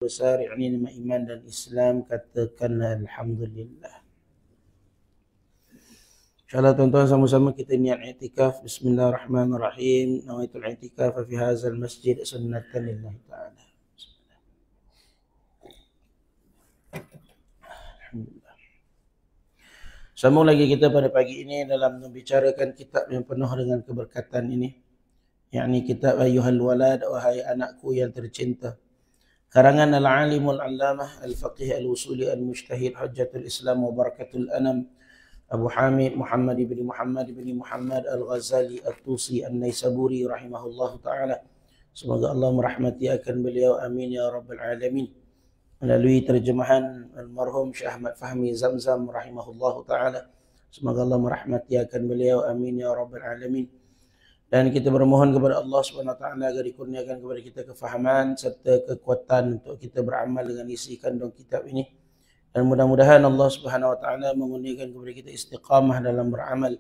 besar, yakni nama iman dan Islam, katakanlah alhamdulillah. InsyaAllah tuan-tuan sama-sama kita niat i'tikaf. Bismillahirrahmanirrahim. Nawaitul i'tikaf fi hadzal masjid sunnatan lillahi ta'ala. Alhamdulillah. Sambung lagi kita pada pagi ini dalam membicarakan kitab yang penuh dengan keberkatan ini, yakni kitab Ayyuhal Walad, wahai anakku yang tercinta, karangan Al-Alimul Allamah Al-Faqih Al-Usuli Al-Mujtahid Hujjatul Islam wa Barakatul Anam Abu Hamid Muhammad ibn Muhammad Al-Ghazali At-Tusi An-Naisaburi rahimahullahu ta'ala. Semoga Allah merahmati akan beliau, amin ya rabbal alamin. Melalui terjemahan almarhum Syekh Ahmad Fahmi Zamzam rahimahullahu ta'ala. Semoga Allah merahmati akan beliau, amin ya rabbal alamin. Dan kita bermohon kepada Allah Subhanahu wa taala agar dikurniakan kepada kita kefahaman serta kekuatan untuk kita beramal dengan isi kandung kitab ini. Dan mudah-mudahan Allah Subhanahu wa taala mengurniakan kepada kita istiqamah dalam beramal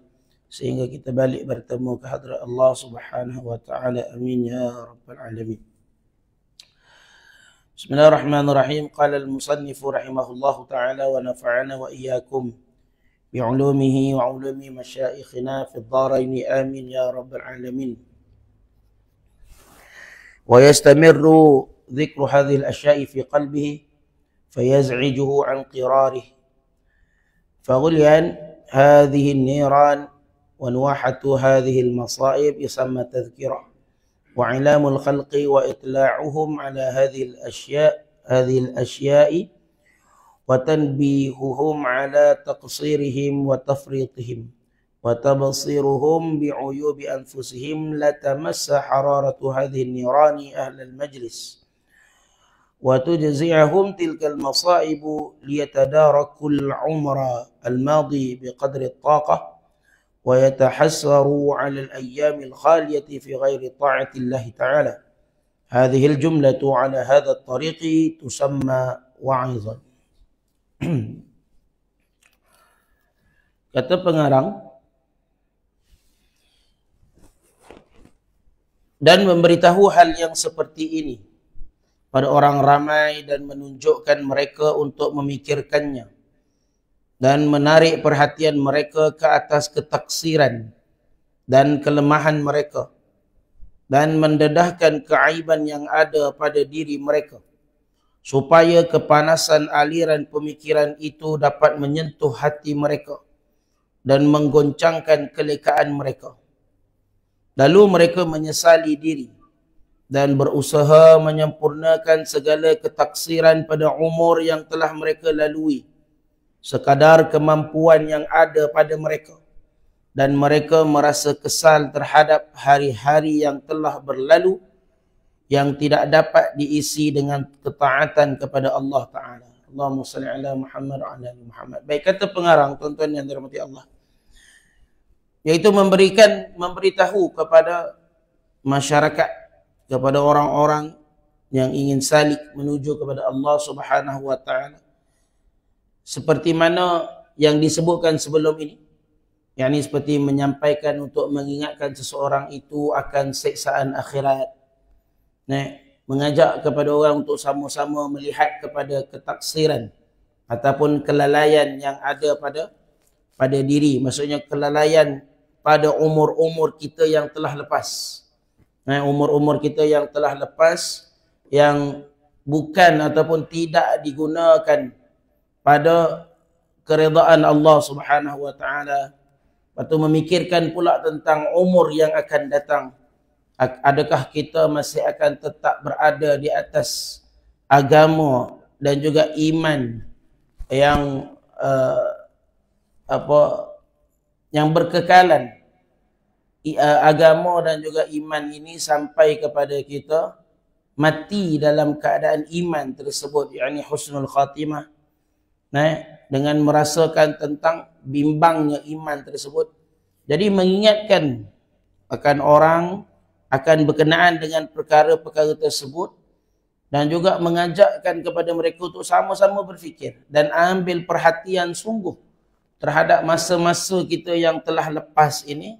sehingga kita balik bertemu ke hadrat Allah Subhanahu wa taala. Amin ya rabbal alamin. Bismillahirrahmanirrahim. Qala al-musannif rahimahullahu taala wa nafa'ana wa iyyakum بعلومه وعلوم مشايخنا في الدارين آمين يا رب العالمين. ويستمر ذكر هذه الأشياء في قلبه فيزعجه عن قراره، فغليان هذه النيران ونواحة هذه المصائب يسمى تذكرة، وعلام الخلق وإطلاعهم على هذه الأشياء وتنبيههم على تقصيرهم وتفريطهم وتبصيرهم بعيوب أنفسهم لتمس حرارة هذه النيران أهل المجلس وتجزعهم تلك المصائب ليتداركوا العمر الماضي بقدر الطاقة ويتحسروا على الأيام الخالية في غير طاعة الله تعالى. هذه الجملة على هذا الطريق تسمى وعظا. Kata pengarang, dan memberitahu hal yang seperti ini pada orang ramai dan menunjukkan mereka untuk memikirkannya dan menarik perhatian mereka ke atas ketaksiran dan kelemahan mereka dan mendedahkan keaiban yang ada pada diri mereka, supaya kepanasan aliran pemikiran itu dapat menyentuh hati mereka dan menggoncangkan kelekaan mereka. Lalu mereka menyesali diri dan berusaha menyempurnakan segala ketaksiran pada umur yang telah mereka lalui sekadar kemampuan yang ada pada mereka, dan mereka merasa kesal terhadap hari-hari yang telah berlalu yang tidak dapat diisi dengan ketaatan kepada Allah Ta'ala. Allahumma salli ala Muhammad wa ala ali Muhammad. Baik, kata pengarang, tuan-tuan yang dirahmati Allah, yaitu memberitahu kepada masyarakat, kepada orang-orang yang ingin salik menuju kepada Allah Subhanahu wa Ta'ala, seperti mana yang disebutkan sebelum ini, yakni seperti menyampaikan untuk mengingatkan seseorang itu akan siksaan akhirat, mengajak kepada orang untuk sama-sama melihat kepada ketaksiran ataupun kelalaian yang ada pada diri, maksudnya kelalaian pada umur-umur kita yang telah lepas. Umur-umur kita yang telah lepas, yang bukan ataupun tidak digunakan pada keredaan Allah Subhanahu wa taala. Lepas tu memikirkan pula tentang umur yang akan datang. Adakah kita masih akan tetap berada di atas agama dan juga iman yang yang berkekalan, agama dan juga iman ini sampai kepada kita mati dalam keadaan iman tersebut, yakni husnul khatimah, dengan merasakan tentang bimbangnya iman tersebut. Jadi mengingatkan akan orang akan berkenaan dengan perkara-perkara tersebut dan juga mengajakkan kepada mereka untuk sama-sama berfikir dan ambil perhatian sungguh terhadap masa-masa kita yang telah lepas ini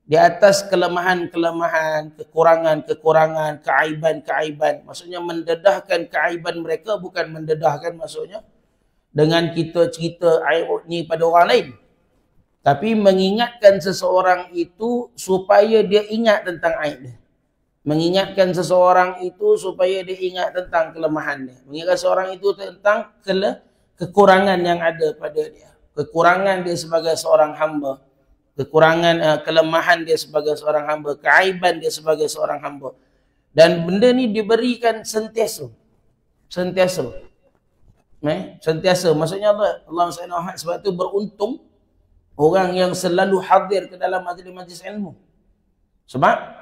di atas kelemahan-kelemahan, kekurangan-kekurangan, keaiban-keaiban. Maksudnya mendedahkan keaiban mereka bukan mendedahkan maksudnya dengan kita cerita aib ni pada orang lain. Tapi mengingatkan seseorang itu supaya dia ingat tentang aib dia. Mengingatkan seseorang itu supaya dia ingat tentang kelemahan dia. Mengingatkan seseorang itu tentang kekurangan yang ada pada dia. Kekurangan dia sebagai seorang hamba. Kekurangan, kelemahan dia sebagai seorang hamba. Keaiban dia sebagai seorang hamba. Dan benda ni diberikan sentiasa. Sentiasa. Sentiasa. Maksudnya Allah SWT sebab tu beruntung orang yang selalu hadir ke dalam majlis-majlis ilmu. Sebab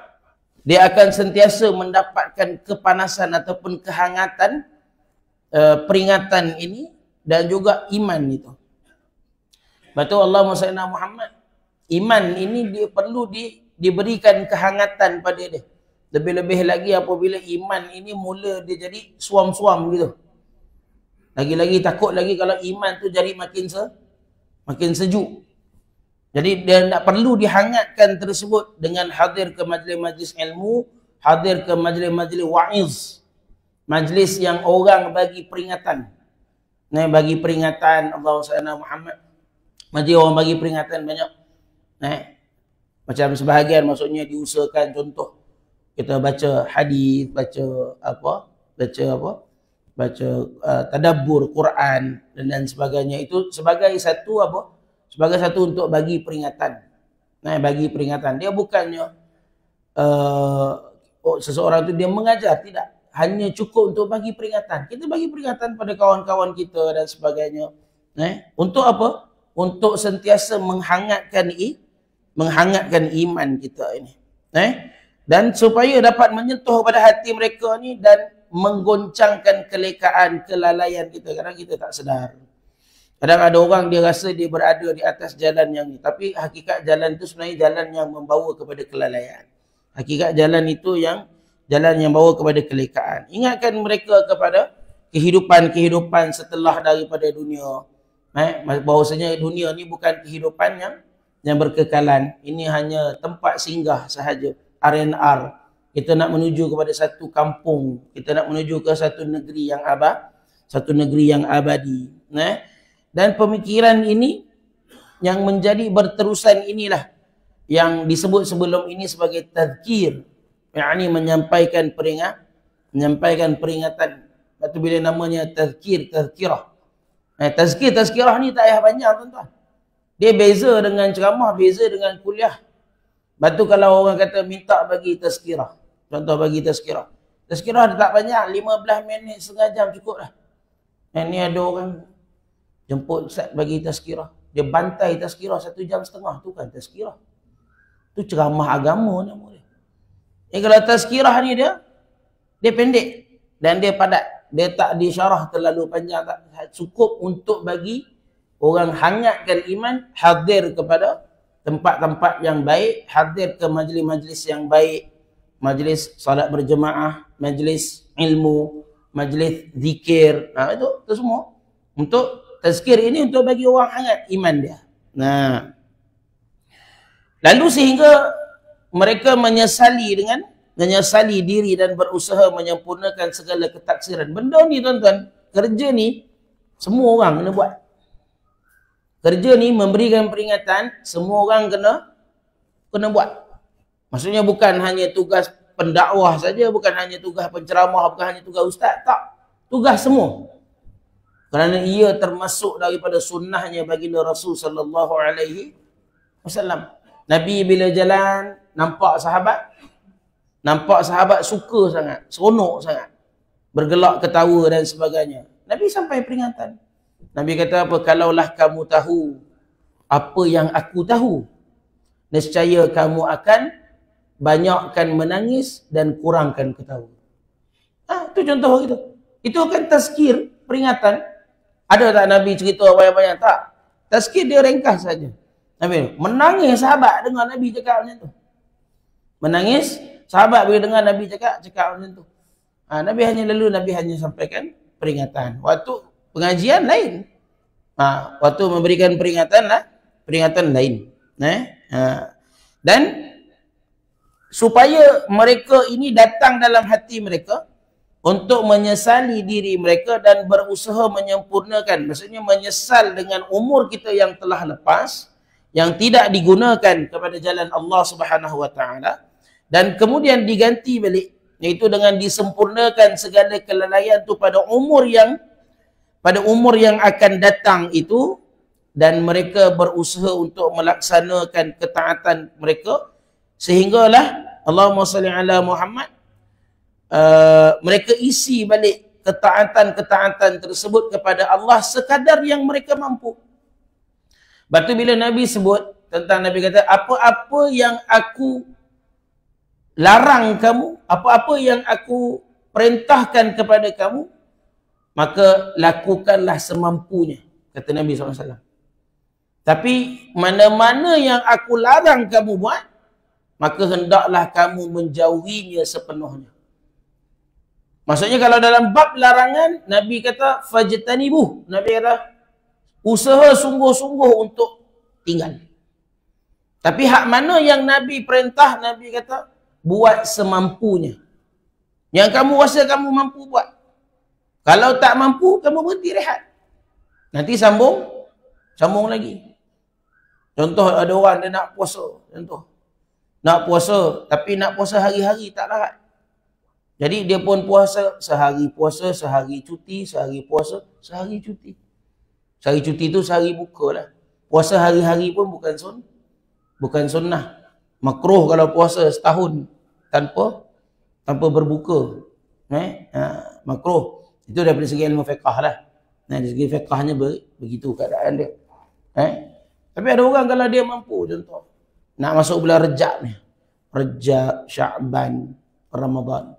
dia akan sentiasa mendapatkan kepanasan ataupun kehangatan peringatan ini dan juga iman itu. Sebab tu Allah SWT Muhammad, iman ini dia perlu diberikan kehangatan pada dia. Lebih-lebih lagi apabila iman ini mula dia jadi suam-suam gitu. Lagi-lagi takut lagi kalau iman tu jadi makin sejuk. Jadi dia tak perlu dihangatkan tersebut dengan hadir ke majlis-majlis ilmu, hadir ke majlis-majlis wa'iz. Majlis yang orang bagi peringatan. Bagi peringatan Allah SWT Muhammad. Majlis orang bagi peringatan banyak. Macam sebahagian maksudnya diusahakan contoh. Kita baca hadis, baca tadabbur Quran dan sebagainya, itu sebagai satu sebagai satu untuk bagi peringatan. Bagi peringatan. Dia bukannya seseorang itu dia mengajar, tidak. Hanya cukup untuk bagi peringatan. Kita bagi peringatan pada kawan-kawan kita dan sebagainya. Untuk apa? Untuk sentiasa menghangatkan iman kita ini. Dan supaya dapat menyentuh pada hati mereka ni dan menggoncangkan kelekaan, kelalaian kita. Kadang kita tak sedar. Kadang ada orang dia rasa dia berada di atas jalan yang ni. Tapi hakikat jalan itu sebenarnya jalan yang membawa kepada kelalaian. Hakikat jalan itu jalan yang bawa kepada kelekaan. Ingatkan mereka kepada kehidupan-kehidupan setelah daripada dunia. Bahawasanya dunia ni bukan kehidupan yang berkekalan. Ini hanya tempat singgah sahaja. R&R. Kita nak menuju kepada satu kampung. Kita nak menuju ke satu negeri yang abadi. Dan pemikiran ini yang menjadi berterusan inilah yang disebut sebelum ini sebagai tazkir. Yang menyampaikan peringatan. Lepas tu bila namanya tazkirah. Tazkirah ni tak payah panjang tuan-tuan. Dia beza dengan ceramah, beza dengan kuliah. Lepas tu kalau orang kata minta bagi tazkirah. Contoh bagi tazkirah. Tazkirah dia tak banyak, 15 minit, setengah jam cukup lah. Ni ada orang jemput Ustaz bagi tazkirah. Dia bantai tazkirah 1 jam setengah. Tu kan tazkirah. Tu ceramah agama nama dia. Kalau tazkirah ni dia pendek dan dia padat. Dia tak disyarah terlalu panjang. Tak cukup untuk bagi orang hangatkan iman, hadir kepada tempat-tempat yang baik, hadir ke majlis-majlis yang baik, majlis salat berjemaah, majlis ilmu, majlis zikir. Itu semua untuk tazkir ini untuk bagi orang hangat iman dia. Lalu sehingga mereka menyesali diri dan berusaha menyempurnakan segala ketaksiran. Benda ni tuan-tuan, kerja ni semua orang kena buat. Kerja ni memberikan peringatan, semua orang kena buat. Maksudnya bukan hanya tugas pendakwah saja, bukan hanya tugas penceramah, bukan hanya tugas ustaz, tak. Tugas semua. Kerana ia termasuk daripada sunnahnya baginda Rasul sallallahu alaihi wasallam. Nabi bila jalan nampak sahabat suka sangat, seronok sangat, bergelak ketawa dan sebagainya. Nabi sampai peringatan. Nabi kata apa? Kalaulah kamu tahu apa yang aku tahu, nescaya kamu akan banyakkan menangis dan kurangkan ketawa. Itu contoh gitu. Itu kan tazkir, peringatan. Ada tak Nabi cerita banyak-banyak? Tak. Tazkir dia ringkas saja. Nabi menangis sahabat dengar Nabi cakap macam tu. Menangis sahabat bila dengar Nabi cakap macam tu. Nabi hanya sampaikan peringatan. Waktu pengajian lain. Waktu memberikan peringatan lain. Dan supaya mereka ini datang dalam hati mereka untuk menyesali diri mereka dan berusaha menyempurnakan. Maksudnya menyesal dengan umur kita yang telah lepas, yang tidak digunakan kepada jalan Allah Subhanahu wa taala, dan kemudian diganti balik, iaitu dengan disempurnakan segala kelalaian itu pada umur yang akan datang itu, dan mereka berusaha untuk melaksanakan ketaatan mereka sehinggalah Allahumma salli ala Muhammad, mereka isi balik ketaatan-ketaatan tersebut kepada Allah sekadar yang mereka mampu. Lepas tu bila Nabi sebut tentang, Nabi kata, apa-apa yang aku larang kamu, apa-apa yang aku perintahkan kepada kamu, maka lakukanlah semampunya, kata Nabi SAW. Tapi mana-mana yang aku larang kamu buat, maka hendaklah kamu menjauhinya sepenuhnya. Maksudnya kalau dalam bab larangan, Nabi kata fajtanibuh. Nabi kata usaha sungguh-sungguh untuk tinggal. Tapi hak mana yang Nabi perintah, Nabi kata buat semampunya. Yang kamu rasa kamu mampu buat. Kalau tak mampu, kamu berhenti rehat. Nanti sambung lagi. Contoh, ada orang dia nak puasa. Contoh, nak puasa, tapi nak puasa hari-hari tak larat. Jadi dia pun puasa, sehari cuti, sehari puasa, sehari cuti. Sehari cuti tu sehari buka lah. Puasa hari-hari pun bukan sunnah. Makruh kalau puasa setahun tanpa berbuka. Makruh. Itu daripada segi ilmu fiqah lah. Dari segi fiqahnya begitu keadaan dia. Tapi ada orang kalau dia mampu, contoh, nak masuk bulan Rejab ni. Rejab, Sya'ban, Ramadan.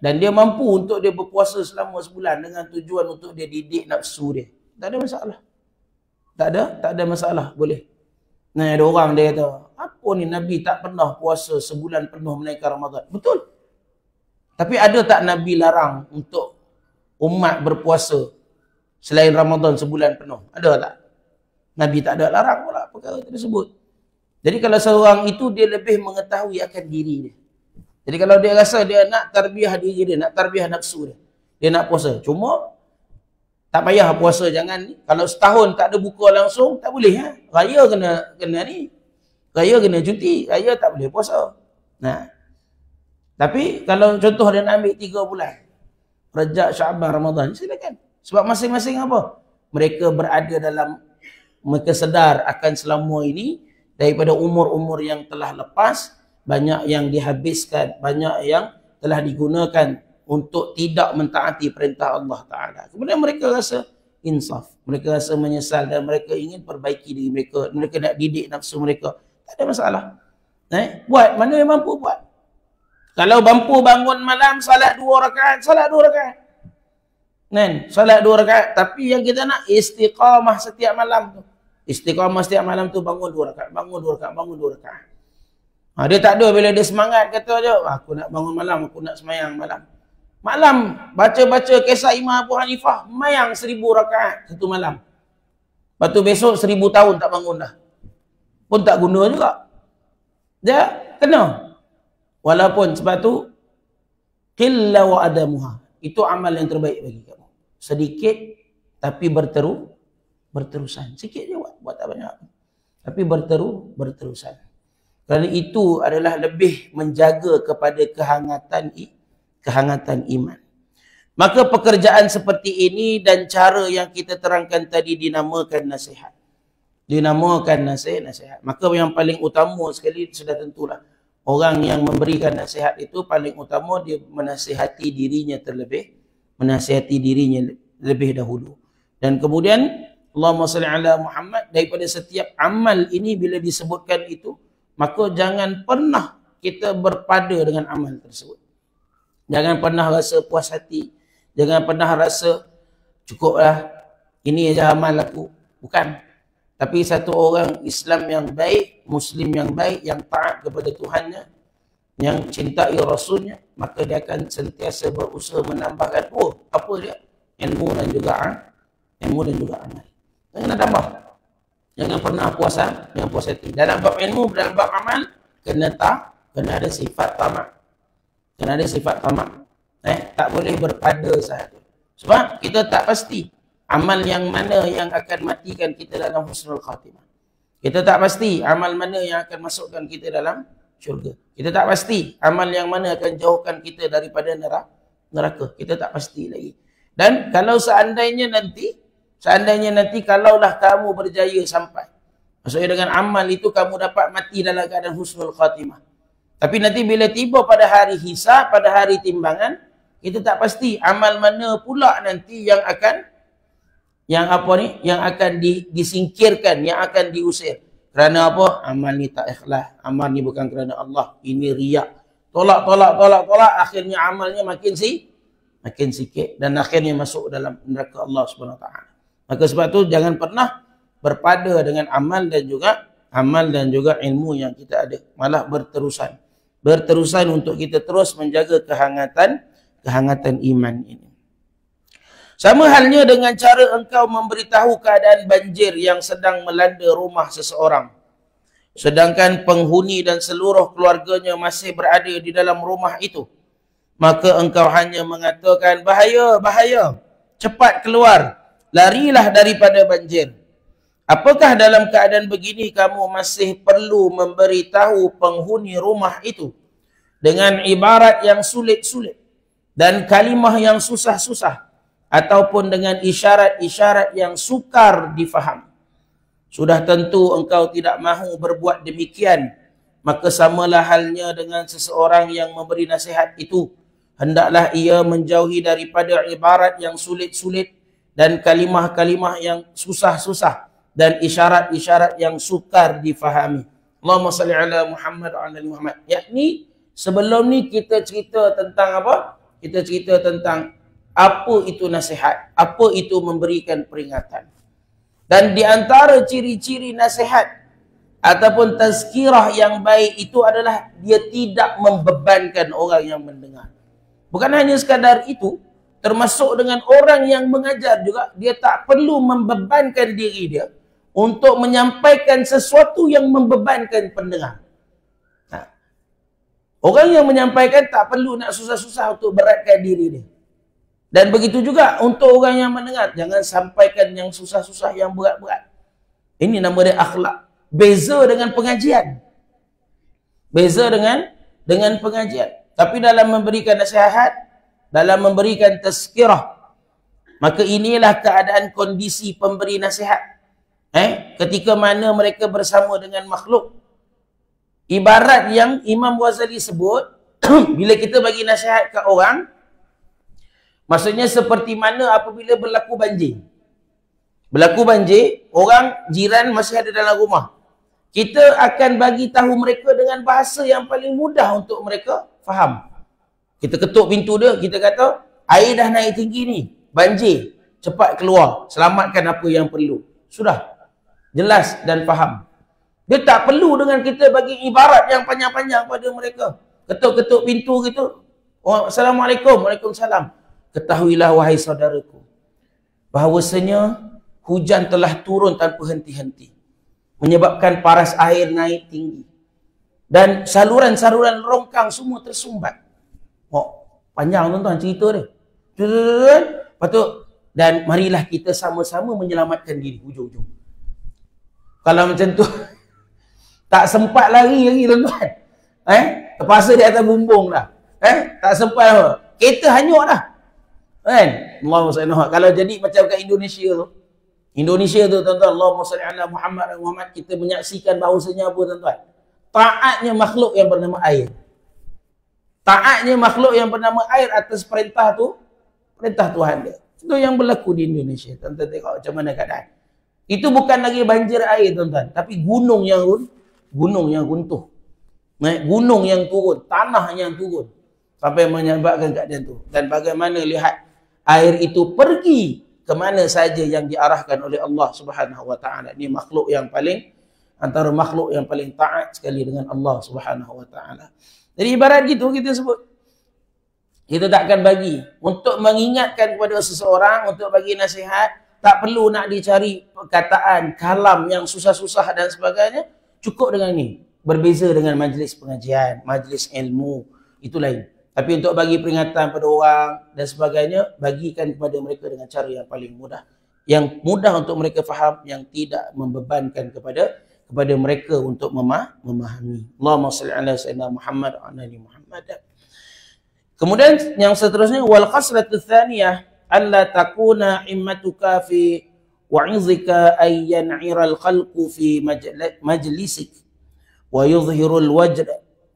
Dan dia mampu untuk dia berpuasa selama sebulan dengan tujuan untuk dia didik nafsu dia. Tak ada masalah. Tak ada masalah, boleh. Ada orang dia kata, apa ni Nabi tak pernah puasa sebulan penuh melainkan Ramadan. Betul. Tapi ada tak Nabi larang untuk umat berpuasa selain Ramadan sebulan penuh? Ada tak? Nabi tak ada larang pula perkara tersebut. Jadi kalau seorang itu dia lebih mengetahui akan diri dia. Jadi kalau dia rasa dia nak tarbiyah diri dia, nak tarbiyah nafsu dia, dia nak puasa. Cuma tak payah puasa, jangan kalau setahun tak ada buka langsung, tak boleh. Raya kena ni. Raya kena cuti, raya tak boleh puasa. Tapi kalau contoh dia nak ambil 3 bulan, Rejab, Sya'ban, Ramadan, silakan. Sebab masing-masing apa? Mereka berada dalam, mereka sedar akan selama ini daripada umur-umur yang telah lepas, banyak yang dihabiskan, banyak yang telah digunakan untuk tidak mentaati perintah Allah Ta'ala. Kemudian mereka rasa insaf, mereka rasa menyesal dan mereka ingin perbaiki diri mereka, mereka nak didik nafsu mereka. Tak ada masalah. Buat, mana yang mampu buat. Kalau mampu bangun malam, salat 2 rakaat, salat 2 rakaat. Salat 2 rakaat. Tapi yang kita nak istiqamah setiap malam tu. Istiqamah setiap malam tu bangun 2 rakaat, bangun 2 rakaat, bangun 2 rakaat. Dia tak ada bila dia semangat kata je, aku nak bangun malam, aku nak semayang malam. Malam baca-baca kisah Imam Abu Hanifah, mayang 1000 rakaat satu malam. Lepas tu besok 1000 tahun tak bangun dah. Pun tak guna juga. Dia kena. Walaupun sebab tu qilla wa adamuha. Itu amal yang terbaik bagi kamu. Sedikit tapi berterusan. Sikit je buat tak banyak. Tapi berterusan. Kerana itu adalah lebih menjaga kepada kehangatan iman. Maka pekerjaan seperti ini dan cara yang kita terangkan tadi dinamakan nasihat. Dinamakan nasihat. Maka yang paling utama sekali sudah tentulah, orang yang memberikan nasihat itu paling utama dia menasihati dirinya lebih dahulu. Dan kemudian Allahumma salli ala Muhammad, daripada setiap amal ini bila disebutkan itu, maka jangan pernah kita berpada dengan amal tersebut. Jangan pernah rasa puas hati. Jangan pernah rasa cukuplah, ini aja amal aku. Bukan. Tapi satu orang Islam yang baik, Muslim yang baik, yang taat kepada Tuhannya, yang cintai Rasulnya, maka dia akan sentiasa berusaha menambahkan apa dia? Ilmu dan juga amal. Jangan tambah. Jangan pernah puas hati. Dalam bab ilmu, dalam bab amal, kena Kena ada sifat tamak. Kena ada sifat tamak. Tak boleh berpada sahaja. Sebab kita tak pasti amal yang mana yang akan matikan kita dalam husnul khatimah. Kita tak pasti amal mana yang akan masukkan kita dalam syurga. Kita tak pasti amal yang mana akan jauhkan kita daripada neraka. Kita tak pasti lagi. Dan kalau seandainya nanti kalaulah kamu berjaya sampai, maksudnya dengan amal itu kamu dapat mati dalam keadaan husnul khatimah. Tapi nanti bila tiba pada hari hisab, pada hari timbangan, kita tak pasti amal mana pula nanti yang akan disingkirkan, yang akan diusir. Kerana apa? Amal ni tak ikhlas. Amal ni bukan kerana Allah. Ini riak. Tolak. Akhirnya amalnya makin sikit. Dan akhirnya masuk dalam neraka Allah SWT. Maka sebab tu jangan pernah berpada dengan amal dan juga ilmu yang kita ada. Malah berterusan untuk kita terus menjaga kehangatan iman ini. Sama halnya dengan cara engkau memberitahu keadaan banjir yang sedang melanda rumah seseorang, sedangkan penghuni dan seluruh keluarganya masih berada di dalam rumah itu. Maka engkau hanya mengatakan, bahaya, cepat keluar, larilah daripada banjir. Apakah dalam keadaan begini kamu masih perlu memberitahu penghuni rumah itu dengan ibarat yang sulit-sulit dan kalimah yang susah-susah, ataupun dengan isyarat-isyarat yang sukar difaham? Sudah tentu engkau tidak mahu berbuat demikian, maka samalah halnya dengan seseorang yang memberi nasihat itu. Hendaklah ia menjauhi daripada ibarat yang sulit-sulit dan kalimah-kalimah yang susah-susah dan isyarat-isyarat yang sukar difahami. Allahumma salli ala Muhammad wa ala Muhammad. Yakni sebelum ni kita cerita tentang apa? Kita cerita tentang apa itu nasihat, apa itu memberikan peringatan. Dan di antara ciri-ciri nasihat ataupun tazkirah yang baik itu adalah dia tidak membebankan orang yang mendengar. Bukan hanya sekadar itu, termasuk dengan orang yang mengajar juga, dia tak perlu membebankan diri dia untuk menyampaikan sesuatu yang membebankan pendengar. Orang yang menyampaikan tak perlu nak susah-susah untuk beratkan diri dia. Dan begitu juga untuk orang yang mendengar, jangan sampaikan yang susah-susah, yang berat-berat. Ini nama dia akhlak. Beza dengan pengajian. Beza dengan pengajian. Tapi dalam memberikan nasihat, dalam memberikan tazkirah, maka inilah keadaan kondisi pemberi nasihat. Ketika mana mereka bersama dengan makhluk. Ibarat yang Imam Ghazali sebut, bila kita bagi nasihat ke orang, maksudnya seperti mana apabila berlaku banjir. Berlaku banjir, orang jiran masih ada dalam rumah. Kita akan bagi tahu mereka dengan bahasa yang paling mudah untuk mereka faham. Kita ketuk pintu dia, kita kata, air dah naik tinggi ni, banjir, cepat keluar, selamatkan apa yang perlu. Sudah, jelas dan faham. Dia tak perlu dengan kita bagi ibarat yang panjang-panjang pada mereka. Ketuk-ketuk pintu gitu, Assalamualaikum, Waalaikumsalam. Ketahuilah wahai saudaraku, bahawasanya hujan telah turun tanpa henti-henti, menyebabkan paras air naik tinggi. Dan saluran-saluran longkang semua tersumbat. Panjang tuan-tuan cerita dia. Lepas tu, dan marilah kita sama-sama menyelamatkan diri hujung-hujung. Kalau macam tu, tak sempat lari tuan-tuan. Terpaksa di atas bumbung dah. Tak sempat apa. Kereta hanyut dah. Kan? Allahumma salli ala. Kalau jadi macam kat Indonesia tu tuan-tuan, Allahumma salli ala Muhammad, kita menyaksikan bahawasanya apa tuan-tuan? Taatnya makhluk yang bernama air. Taatnya makhluk yang bernama air atas perintah Tuhan dia. Itu yang berlaku di Indonesia. Tuan-tuan tengok macam mana keadaan. Itu bukan lagi banjir air tuan-tuan, tapi gunung yang runtuh. Gunung yang turun, tanah yang turun sampai menyebabkan keadaan tu. Dan bagaimana lihat air itu pergi ke mana saja yang diarahkan oleh Allah Subhanahu wa taala. Ini makhluk yang paling antara makhluk yang paling taat sekali dengan Allah Subhanahu wa taala. Jadi ibarat gitu kita sebut. Kita takkan bagi untuk mengingatkan kepada seseorang, untuk bagi nasihat, tak perlu nak dicari perkataan, kalam yang susah-susah dan sebagainya. Cukup dengan ini. Berbeza dengan majlis pengajian, majlis ilmu, itu lain. Tapi untuk bagi peringatan pada orang dan sebagainya, bagikan kepada mereka dengan cara yang paling mudah. Yang mudah untuk mereka faham, yang tidak membebankan kepada mereka untuk memahami. Allahumma salli ala sayyidina Muhammad wa ala ali Muhammad. Kemudian yang seterusnya, wal qaslatu tsaniyah alla takuna immatuka fi wa'izika ay yan'ira al-khalqu fi majlisik wa yudhhiru al-wajh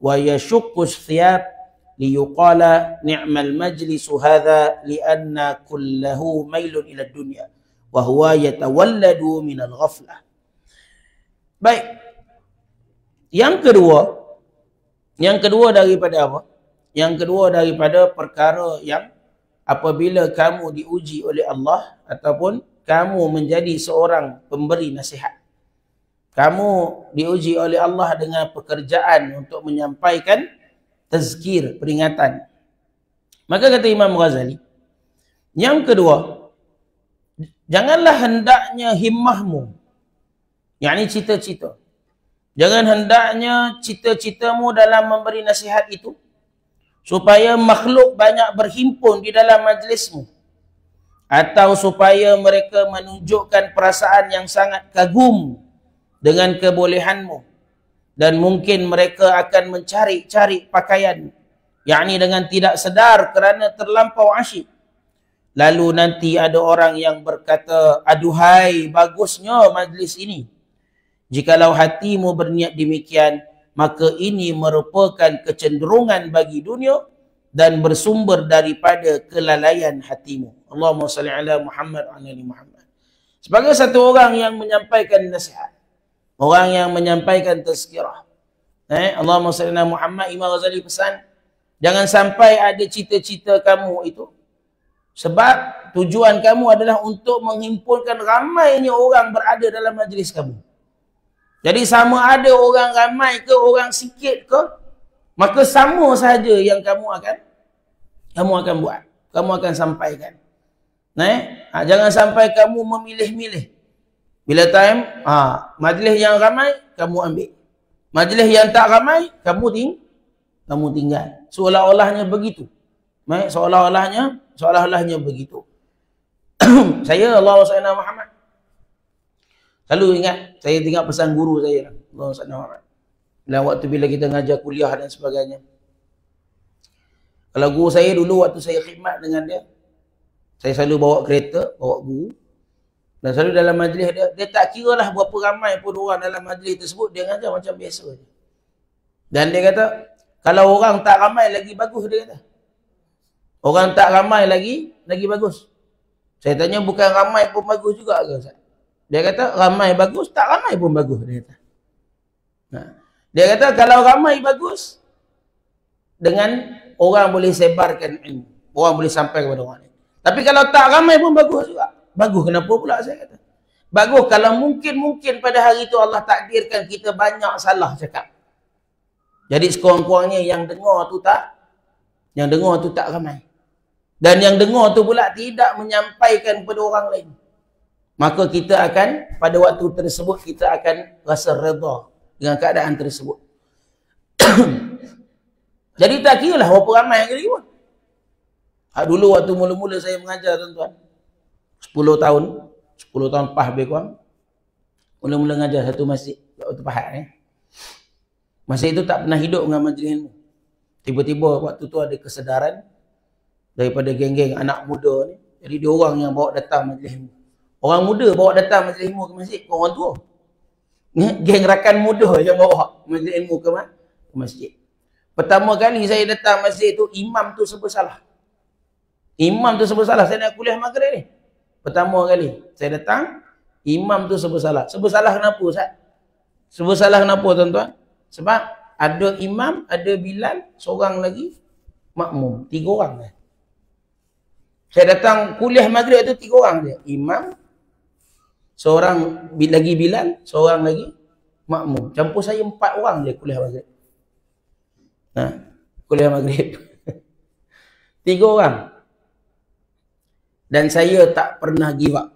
wa yashuqqu ath-thiyab liyuqala ni'mal majlisu hadha li'anna kullahu mailun ila dunya wa huwa yatawalladu min al-ghaflah. Baik. Yang kedua daripada apa? Yang kedua daripada perkara yang apabila kamu diuji oleh Allah ataupun kamu menjadi seorang pemberi nasihat. Kamu diuji oleh Allah dengan pekerjaan untuk menyampaikan tazkir, peringatan. Maka kata Imam Ghazali, yang kedua, janganlah hendaknya himmahmu, yakni cita-cita. Jangan hendaknya cita-citamu dalam memberi nasihat itu supaya makhluk banyak berhimpun di dalam majlismu, atau supaya mereka menunjukkan perasaan yang sangat kagum dengan kebolehanmu, dan mungkin mereka akan mencari-cari pakaian, yakni dengan tidak sedar kerana terlampau asyik. Lalu nanti ada orang yang berkata, aduhai bagusnya majlis ini. Jikalau hatimu berniat demikian, maka ini merupakan kecenderungan bagi dunia dan bersumber daripada kelalaian hatimu. Allahumma salli ala Muhammad wa ala ali Muhammad. Sebagai satu orang yang menyampaikan nasihat, orang yang menyampaikan tazkirah, Allahumma salli ala Muhammad, Imam Ghazali pesan, jangan sampai ada cita-cita kamu itu sebab tujuan kamu adalah untuk menghimpunkan ramainya orang berada dalam majlis kamu. Jadi sama ada orang ramai ke orang sikit ke, maka sama sahaja yang kamu akan buat, kamu akan sampaikan. Jangan sampai kamu memilih-milih. Bila time, majlis yang ramai, kamu ambil. Majlis yang tak ramai, kamu tinggal. Seolah-olahnya begitu. Seolah-olahnya begitu. Saya, Allahumma salli ala Muhammad, selalu ingat, saya tengok pesan guru saya, Allahumma salli ala Muhammad. Bila kita mengajar kuliah dan sebagainya. Kalau guru saya dulu, waktu saya khidmat dengan dia, saya selalu bawa kereta, bawa guru. Dan selalu dalam majlis dia tak kira lah berapa ramai pun orang dalam majlis tersebut, dia ngajar macam biasa je. Dan dia kata, kalau orang tak ramai lagi bagus, dia kata. Orang tak ramai lagi bagus. Saya tanya, bukan ramai pun bagus juga ke Ustaz? Dia kata, ramai bagus, tak ramai pun bagus, dia kata. Dia kata, kalau ramai bagus, dengan orang boleh sebarkan ilmu. Orang boleh sampai kepada orang lain. Tapi kalau tak ramai pun bagus juga. Bagus kenapa pula saya kata? Bagus kalau mungkin pada hari itu Allah takdirkan kita banyak salah cakap. Jadi sekurang-kurangnya yang dengar tu tak ramai. Dan yang dengar tu pula tidak menyampaikan kepada orang lain. Maka kita akan, pada waktu tersebut, kita akan rasa redha dengan keadaan tersebut. Jadi tak kira lah berapa ramai yang kali pun. Dulu waktu mula-mula saya mengajar tuan-tuan, 10 tahun lepas lebih kurang, mula-mula mengajar satu masjid waktu Pahat. Masjid itu tak pernah hidup dengan majlis ilmu. Tiba-tiba waktu tu ada kesedaran daripada geng-geng anak muda ni. Jadi dia orang yang bawa datang majlis ilmu. Orang muda bawa datang majlis ilmu ke masjid, orang tua. Geng rakan muda yang bawa majlis ilmu ke masjid. Pertama kali saya datang masjid tu, imam tu serba salah. Saya nak kuliah maghrib ni. Pertama kali saya datang, imam tu serba salah. Serba salah kenapa Ustaz? Serba salah kenapa tuan-tuan? Sebab ada imam, ada Bilal, seorang lagi makmum. 3 orang dah. Saya datang kuliah maghrib tu 3 orang dia. Imam, seorang lagi Bilal, seorang lagi makmum. Campur saya 4 orang je kuliah maghrib. Kuliah maghrib. 3 orang. Dan saya tak pernah give up.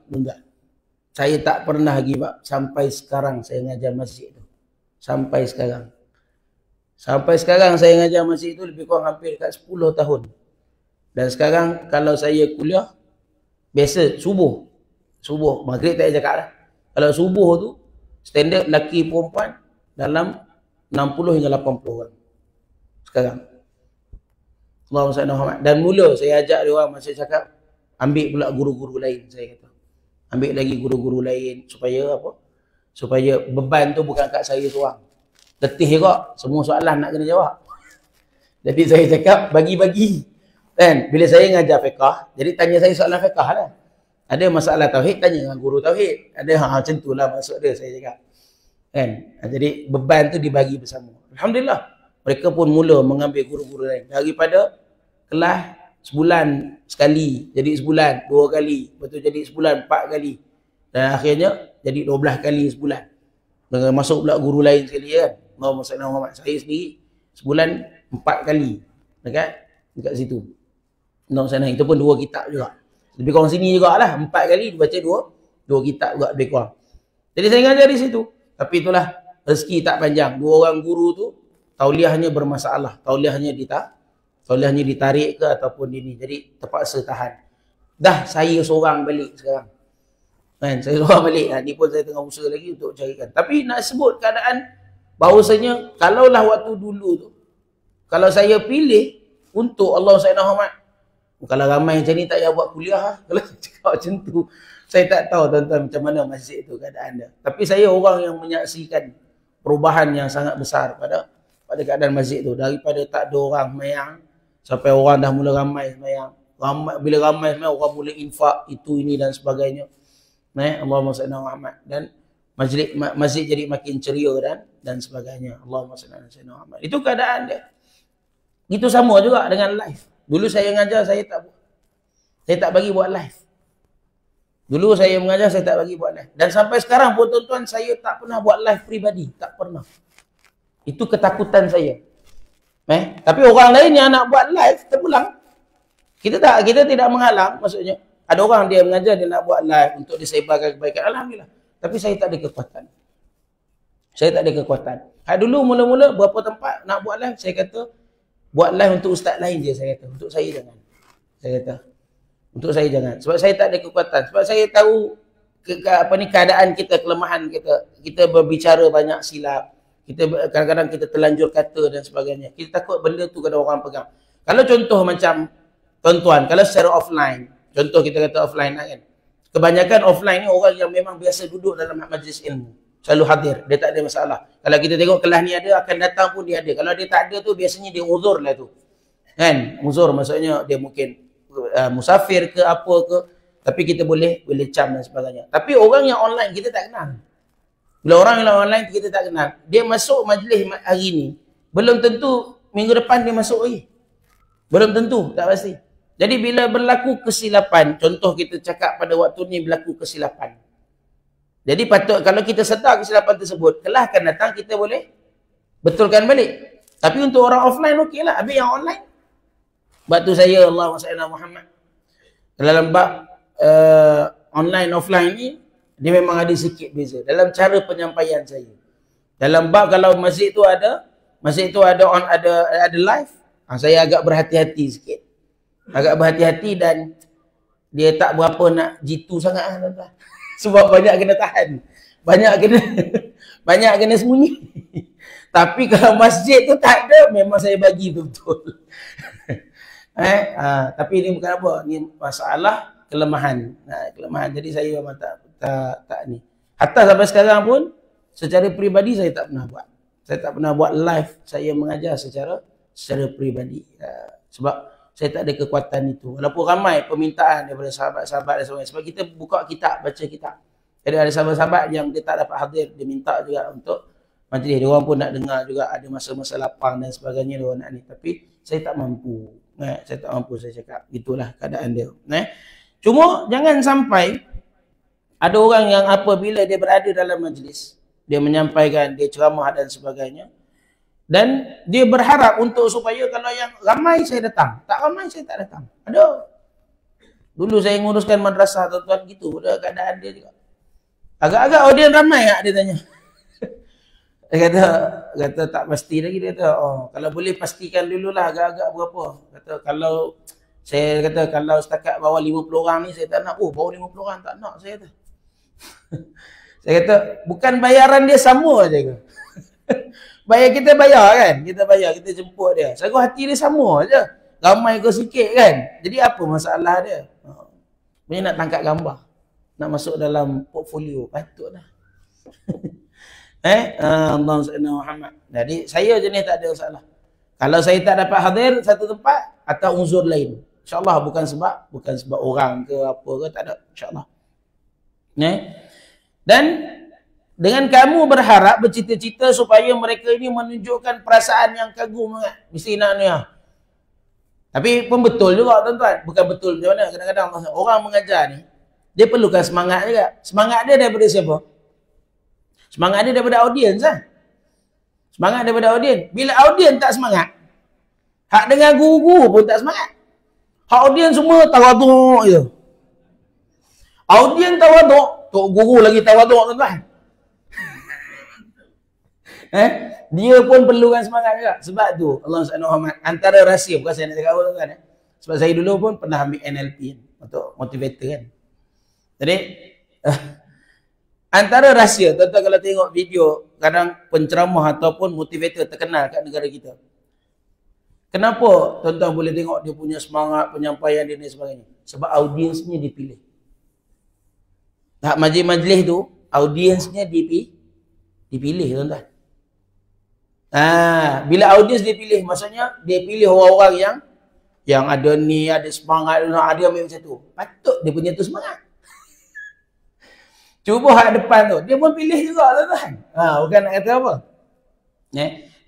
Saya tak pernah give up. Sampai sekarang saya ngajar masjid tu. Sampai sekarang. Sampai sekarang saya ngajar masjid itu lebih kurang hampir dekat 10 tahun. Dan sekarang kalau saya kuliah, biasa subuh. Subuh, maghrib tak payah cakap lah. Kalau subuh tu, standard lelaki perempuan dalam 60 hingga 80 orang. Sekarang. Allahumma salli ala Muhammad. Dan mula saya ajak dia orang, masa cakap, ambil pula guru-guru lain, saya kata. Ambil lagi guru-guru lain, supaya apa? Supaya beban tu bukan kat saya seorang. Letih juga, semua soalan nak kena jawab. Jadi saya cakap, bagi-bagi. Kan? Bila saya ngajar fiqah, jadi tanya saya soalan fiqah lah. Ada masalah tauhid, tanya dengan guru tauhid. Ada macam tu lah maksud dia, saya cakap. Kan? Jadi beban tu dibagi bersama. Alhamdulillah. Mereka pun mula mengambil guru-guru lain. Daripada kelas sebulan sekali, jadi sebulan 2 kali. Lepas tu jadi sebulan 4 kali. Dan akhirnya jadi 12 kali sebulan. Dengan masuk pula guru lain sekali kan. Allahumma salli ala Muhammad. Saya sendiri sebulan 4 kali. Dekat situ. Allahumma salli. Itu pun 2 kitab juga. Lebih kurang sini jugalah. 4 kali dibaca 2 kitab juga lebih kurang. Jadi saya ngajar di situ. Tapi itulah rezeki tak panjang. 2 orang guru tu tauliahnya bermasalah. Tauliahnya ditarik ke ataupun ini. Jadi terpaksa tahan. Dah saya seorang balik sekarang. Kan, saya seorang balik. Ni pun saya tengah usaha lagi untuk carikan. Tapi nak sebut keadaan bahawasanya kalaulah waktu dulu tu, kalau saya pilih untuk Allah Subhanahu Muhammad, kalau ramai macam ni tak payah buat kuliah lah. Kalau saya cakap macam tu, saya tak tahu tuan-tuan macam mana masjid tu keadaan dia. Tapi saya orang yang menyaksikan perubahan yang sangat besar pada keadaan masjid tu. Daripada tak ada orang semayang, sampai orang dah mula ramai semayang. Bila ramai semayang, orang mula infak, itu, ini dan sebagainya. Allahumma salli ala Muhammad. Dan masjid jadi makin ceria dan sebagainya. Allahumma salli ala Muhammad. Itu keadaan dia. Itu sama juga dengan live. Dulu saya mengajar, saya tak bagi buat live. Dulu saya mengajar, saya tak bagi buat live. Dan sampai sekarang pun tuan-tuan, saya tak pernah buat live peribadi. Tak pernah. Itu ketakutan saya. Tapi orang lain yang nak buat live, terpulang. Kita tidak menghalang, maksudnya. Ada orang dia mengajar, dia nak buat live untuk disebarkan kebaikan. Alhamdulillah. Tapi saya tak ada kekuatan. Saya tak ada kekuatan. Dulu mula-mula berapa tempat nak buat live, saya kata, buat live untuk ustaz lain je, saya kata. Untuk saya jangan. Saya kata, untuk saya jangan. Sebab saya tak ada kekuatan. Sebab saya tahu keadaan kita, kelemahan kita. Kita berbicara banyak silap. Kita kadang-kadang kita terlanjur kata dan sebagainya. Kita takut benda tu kada orang pegang. Kalau contoh macam tuan-tuan, kalau secara offline, contoh kita kata offline lah kan. Kebanyakan offline ni orang yang memang biasa duduk dalam majlis ilmu. Selalu hadir. Dia tak ada masalah. Kalau kita tengok kelas ni ada, akan datang pun dia ada. Kalau dia tak ada tu, biasanya dia uzur lah tu. Kan? Uzur maksudnya dia mungkin musafir ke apa ke. Tapi kita boleh cam dan sebagainya. Tapi orang yang online kita tak kenal. Bila orang yang online kita tak kenal. Dia masuk majlis hari ni. Belum tentu minggu depan dia masuk lagi. Belum tentu. Tak pasti. Jadi bila berlaku kesilapan, contoh kita cakap pada waktu ni berlaku kesilapan. Jadi patut kalau kita sedar kesilapan tersebut, kelas akan datang kita boleh betulkan balik. Tapi untuk orang offline okeylah, habis yang online. Sebab tu saya Allahumma salli ala Muhammad. Dalam bab online offline ni dia memang ada sikit beza dalam cara penyampaian saya. Dalam bab kalau masjid tu ada live, saya agak berhati-hati sikit. Agak berhati-hati dan dia tak berapa nak jitu sangat lah tuan-tuan. Sebab banyak kena tahan. Banyak kena sembunyi. Tapi kalau masjid tu tak ada, memang saya bagi betul-betul. Tapi ini bukan apa, ini masalah kelemahan. Kelemahan. Jadi saya memang tak ni. Hatta sampai sekarang pun secara peribadi saya tak pernah buat. Saya tak pernah buat live saya mengajar secara peribadi. Sebab saya tak ada kekuatan itu. Walaupun ramai permintaan daripada sahabat-sahabat dan sebagainya. Sebab kita buka kitab, baca kitab. Jadi ada sahabat-sahabat yang dia tak dapat hadir, dia minta juga untuk majlis. Dia orang pun nak dengar juga, ada masa-masa lapang dan sebagainya dia orang nak ni. Tapi saya tak mampu. Saya tak mampu, saya cakap. Itulah keadaan dia. Cuma jangan sampai ada orang yang apabila dia berada dalam majlis, dia menyampaikan, dia ceramah dan sebagainya. Dan dia berharap untuk supaya kalau yang ramai saya datang. Tak ramai saya tak datang. Ada. Dulu saya nguruskan madrasah tuan-tuan gitu. Ada keadaan dia juga. Agak-agak audiens ramai tak dia tanya. Dia kata tak pasti lagi. Dia kata, oh, kalau boleh pastikan dululah agak-agak berapa. Kata kalau setakat bawa 50 orang ni saya tak nak. Oh, bawa 50 orang tak nak saya kata. Saya kata bukan bayaran dia sama aja ke? Bayar kita bayar kan? Kita bayar, kita jemput dia. Saya hati dia sama aja. Ramai ke sikit kan? Jadi apa masalah dia? Dia nak tangkap gambar. Nak masuk dalam portfolio. Patutlah. Allah Muhammad. Jadi saya jenis tak ada masalah. Kalau saya tak dapat hadir satu tempat atau uzur lain, insya-Allah bukan sebab orang ke apa ke, tak ada, insya-Allah. Dan dengan kamu berharap bercita-cita supaya mereka ini menunjukkan perasaan yang kagum sangat. Mesti nak ni. Tapi pun betul juga tuan-tuan. Bukan betul macam mana. Kadang-kadang orang mengajar ni, dia perlukan semangat juga. Semangat dia daripada siapa? Semangat dia daripada audiens lah. Semangat daripada audiens. Bila audiens tak semangat, hak dengan guru-guru pun tak semangat. Hak audiens semua tawaduk je. Audiens tawaduk, tok guru lagi tawaduk tuan-tuan. Dia pun perlukan semangat juga. Sebab tu Allah SWT antara rahsia, bukan saya nak cakap tuan-tuan. Sebab saya dulu pun pernah ambil NLP untuk motivator kan. Jadi antara rahsia, tuan-tuan kalau tengok video kadang penceramah ataupun motivator terkenal kat negara kita. Kenapa tuan-tuan boleh tengok dia punya semangat, penyampaian dia dan sebagainya? Sebab audiensnya dipilih. Tak majlis-majlis tu, audiensnya dipilih tuan-tuan. Bila audiens dipilih, maksudnya dia pilih orang-orang yang ada ni, ada semangat, ada ambil macam tu. Patut dia punya tu semangat. Cuba hak depan tu, dia pun pilih juga tuan-tuan. Bukan nak kata apa.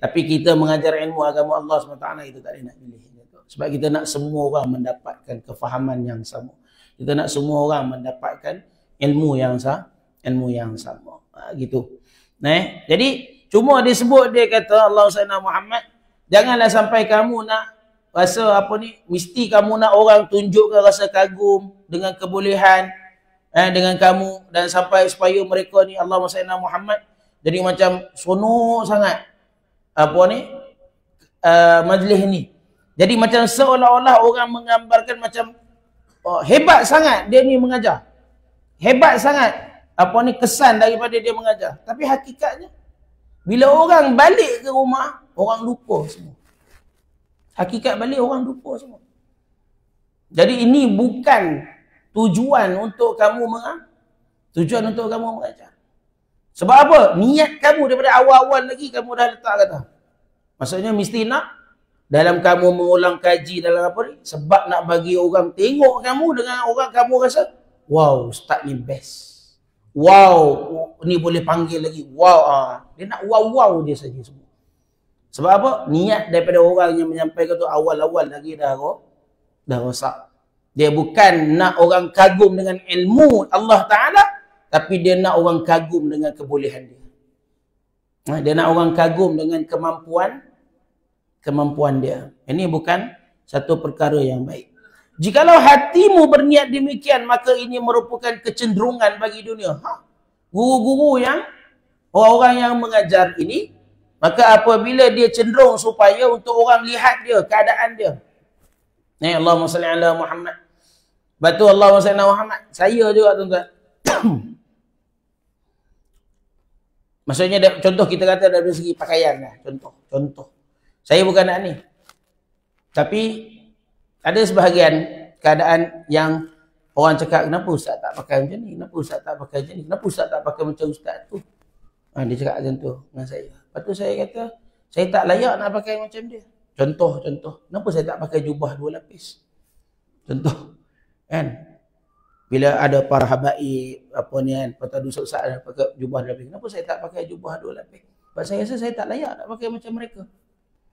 Tapi kita mengajar ilmu agama Allah SWT itu tak boleh nak pilih. Sebab kita nak semua orang mendapatkan kefahaman yang sama. Kita nak semua orang mendapatkan ilmu yang sama. Gitu. Jadi cuma disebut dia kata Allah Sayyidina Muhammad, janganlah sampai kamu nak rasa mesti kamu nak orang tunjukkan rasa kagum dengan kebolehan dengan kamu, dan sampai supaya mereka ni Allah Sayyidina Muhammad jadi macam sonok sangat majlis ni. Jadi macam seolah-olah orang menggambarkan macam hebat sangat dia ni mengajar. Hebat sangat kesan daripada dia mengajar. Tapi hakikatnya bila orang balik ke rumah, orang lupa semua. Hakikat balik orang lupa semua. Jadi ini bukan tujuan untuk kamu mengajar. Sebab apa? Niat kamu daripada awal-awal lagi kamu dah letak kata. Maksudnya mesti nak dalam kamu mengulang kaji dalam apa ni? Sebab nak bagi orang tengok kamu dengan orang kamu rasa, wow, ustaz ni best. Wow, ni boleh panggil lagi. Wow, dia nak wow dia saja semua. Sebab apa? Niat daripada orang yang menyampaikan tu awal-awal lagi dah rosak. Dia bukan nak orang kagum dengan ilmu Allah Ta'ala, tapi dia nak orang kagum dengan kebolehan dia. Dia nak orang kagum dengan kemampuan dia. Ini bukan satu perkara yang baik. Jikalau hatimu berniat demikian, maka ini merupakan kecenderungan bagi dunia. Guru-guru yang, orang-orang yang mengajar ini, maka apabila dia cenderung supaya untuk orang lihat dia, keadaan dia. Allahumma salli ala Muhammad. Batu Allahumma salli ala Muhammad. Saya juga tuan-tuan. Maksudnya contoh kita kata dari segi pakaian lah. Contoh. Saya bukan nak ni. Tapi ada sebahagian keadaan yang orang cakap, kenapa ustaz tak pakai macam ni? Kenapa ustaz tak pakai macam ni? Kenapa ustaz tak pakai macam ustaz tu? Dia cakap macam tu dengan saya. Lepas tu saya kata, saya tak layak nak pakai macam dia. Contoh. Kenapa saya tak pakai jubah 2 lapis? Contoh. Kan? Bila ada para habaib, patadu ustaz dah pakai jubah 2 lapis. Kenapa saya tak pakai jubah 2 lapis? Sebab saya rasa saya tak layak nak pakai macam mereka.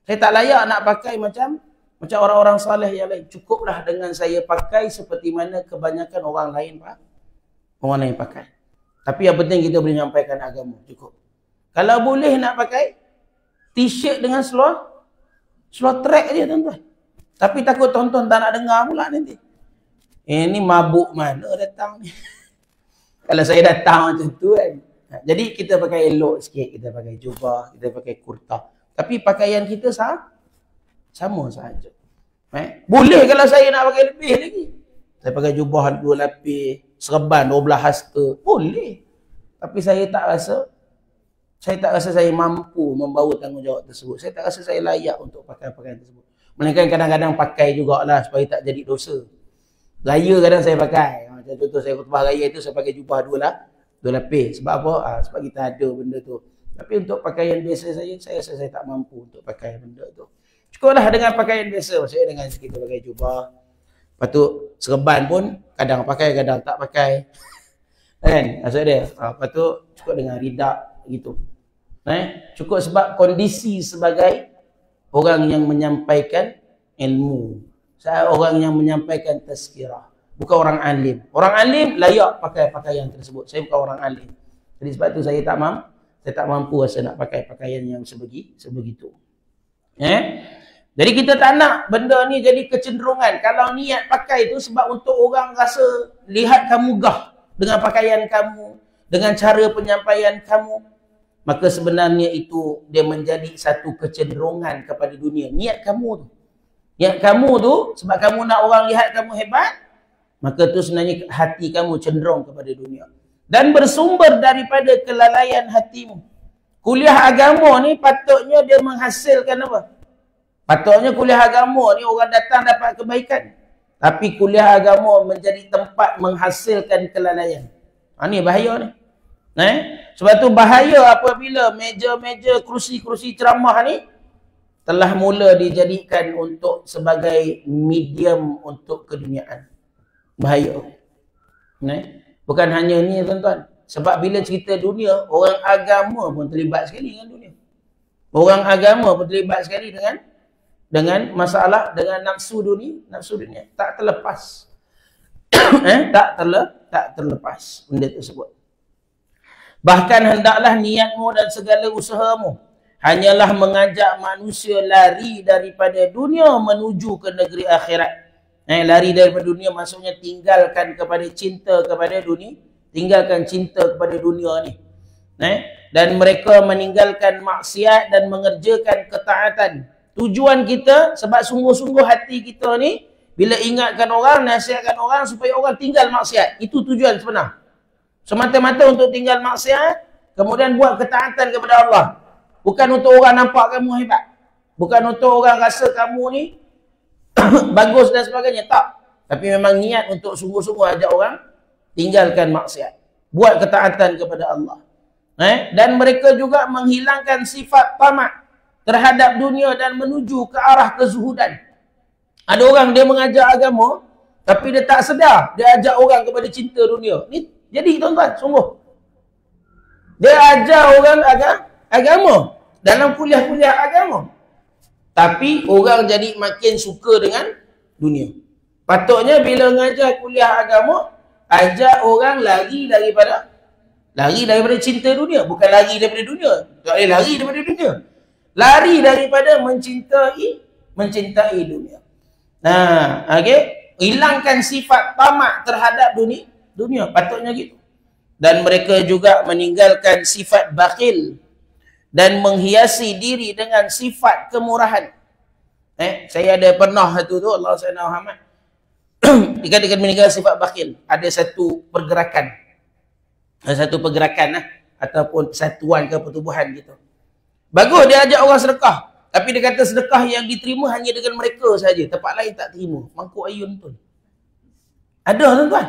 Saya tak layak nak pakai macam orang-orang saleh yang lain. Cukuplah dengan saya pakai seperti mana kebanyakan orang lain pakai. Tapi yang penting kita boleh menyampaikan agama. Cukup. Kalau boleh nak pakai t-shirt dengan seluar track je tuan-tuan. Tapi takut tonton tak nak dengar pula nanti. Ini mabuk mana datang ni? Kalau saya datang macam tu kan, Jadi kita pakai elok sikit, kita pakai jubah, kita pakai kurta. Tapi pakaian kita sama sahaja. Boleh kalau saya nak pakai lebih lagi. Saya pakai jubah 2 lapis, serban 12 hasta, boleh. Tapi saya tak rasa saya mampu membawa tanggungjawab tersebut. Saya tak rasa saya layak untuk pakai pakaian tersebut. Melainkan kadang-kadang pakai jugalah supaya tak jadi dosa. Raya kadang saya pakai. Macam contoh saya khutbah raya tu saya pakai jubah 2 lapis. Sebab apa? Sebab kita ada benda tu. Tapi untuk pakaian biasa saya rasa saya tak mampu untuk pakai benda tu. Cukuplah dengan pakaian biasa. Maksudnya dengan kita pakai jubah. Lepas tu serban pun kadang pakai, kadang tak pakai. Kan? Maksud dia. Lepas tu cukup dengan ridak gitu. Cukup sebab kondisi sebagai orang yang menyampaikan ilmu. Saya orang yang menyampaikan tazkirah. Bukan orang alim. Orang alim layak pakai pakaian tersebut. Saya bukan orang alim. Jadi sebab tu saya tak mampu rasa nak pakai pakaian yang sebegitu. Jadi kita tak nak benda ni jadi kecenderungan. Kalau niat pakai tu sebab untuk orang rasa lihat kamu gah dengan pakaian kamu, dengan cara penyampaian kamu, maka sebenarnya itu dia menjadi satu kecenderungan kepada dunia. Niat kamu tu sebab kamu nak orang lihat kamu hebat, maka tu sebenarnya hati kamu cenderung kepada dunia. Dan bersumber daripada kelalaian hatimu. Kuliah agama ni patutnya dia menghasilkan apa? Patutnya kuliah agama ni orang datang dapat kebaikan. Tapi kuliah agama menjadi tempat menghasilkan kelalaian. Ni bahaya ni. Sebab tu bahaya apabila meja-meja, kerusi-kerusi ceramah ni telah mula dijadikan untuk sebagai medium untuk keduniaan. Bahaya. Bukan hanya ni tuan-tuan. Sebab bila cerita dunia, orang agama pun terlibat sekali dengan dunia. Orang agama pun terlibat sekali dengan masalah, dengan nafsu dunia. Tak terlepas. Tak terlepas benda tersebut. Bahkan hendaklah niatmu dan segala usahamu hanyalah mengajak manusia lari daripada dunia menuju ke negeri akhirat. Lari daripada dunia maksudnya tinggalkan cinta kepada dunia ni. Dan mereka meninggalkan maksiat dan mengerjakan ketaatan. Tujuan kita sebab sungguh-sungguh hati kita ni bila ingatkan orang, nasihatkan orang supaya orang tinggal maksiat. Itu tujuan sebenar. Semata-mata untuk tinggal maksiat, kemudian buat ketaatan kepada Allah. Bukan untuk orang nampak kamu hebat. Bukan untuk orang rasa kamu ni bagus dan sebagainya. Tak. Tapi memang niat untuk sungguh-sungguh ajak orang tinggalkan maksiat. Buat ketaatan kepada Allah. Dan mereka juga menghilangkan sifat tamak terhadap dunia dan menuju ke arah kezuhudan. Ada orang dia mengajar agama, tapi dia tak sedar. Dia ajak orang kepada cinta dunia. Ni jadi tuan-tuan, sungguh. Dia ajar orang agama dalam kuliah-kuliah agama. Tapi orang jadi makin suka dengan dunia. Patutnya bila mengajar kuliah agama, ajak orang lari daripada cinta dunia. Bukan lari daripada dunia. Tak boleh lari daripada dunia. Lari daripada mencintai dunia. Hilangkan sifat tamak terhadap dunia. Patutnya gitu. Dan mereka juga meninggalkan sifat bakhil dan menghiasi diri dengan sifat kemurahan. Saya ada pernah tu Allah SWT Muhammad dikatakan meninggal sifat bakhil. Ada satu pergerakan. Ataupun persatuan ke pertubuhan gitu. Bagus dia ajak orang sedekah. Tapi dia kata sedekah yang diterima hanya dengan mereka saja. Tempat lain tak terima. Mangkuk ayun tu. Ada tuan-tuan.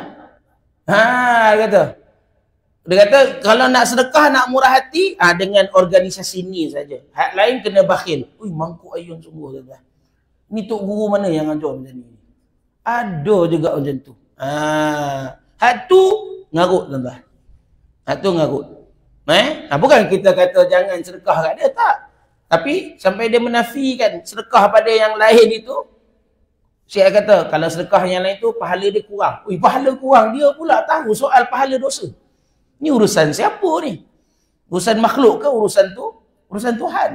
Dia kata kalau nak sedekah, nak murah hati, dengan organisasi ni saja. Hak lain kena bakhil. Ui, mangkuk ayun sungguh tuan-tuan. Ni tok guru mana yang ajar macam ni? Ada juga macam tu. Hak tu ngarut tuan-tuan. Bukan kita kata jangan sedekah kat dia, tak. Tapi sampai dia menafikan sedekah pada yang lain itu. Saya kata kalau sedekah yang lain tu pahala dia kurang. Ui, pahala kurang, dia pula tahu soal pahala dosa. Ni urusan siapa ni? Urusan makhluk ke urusan Tuhan?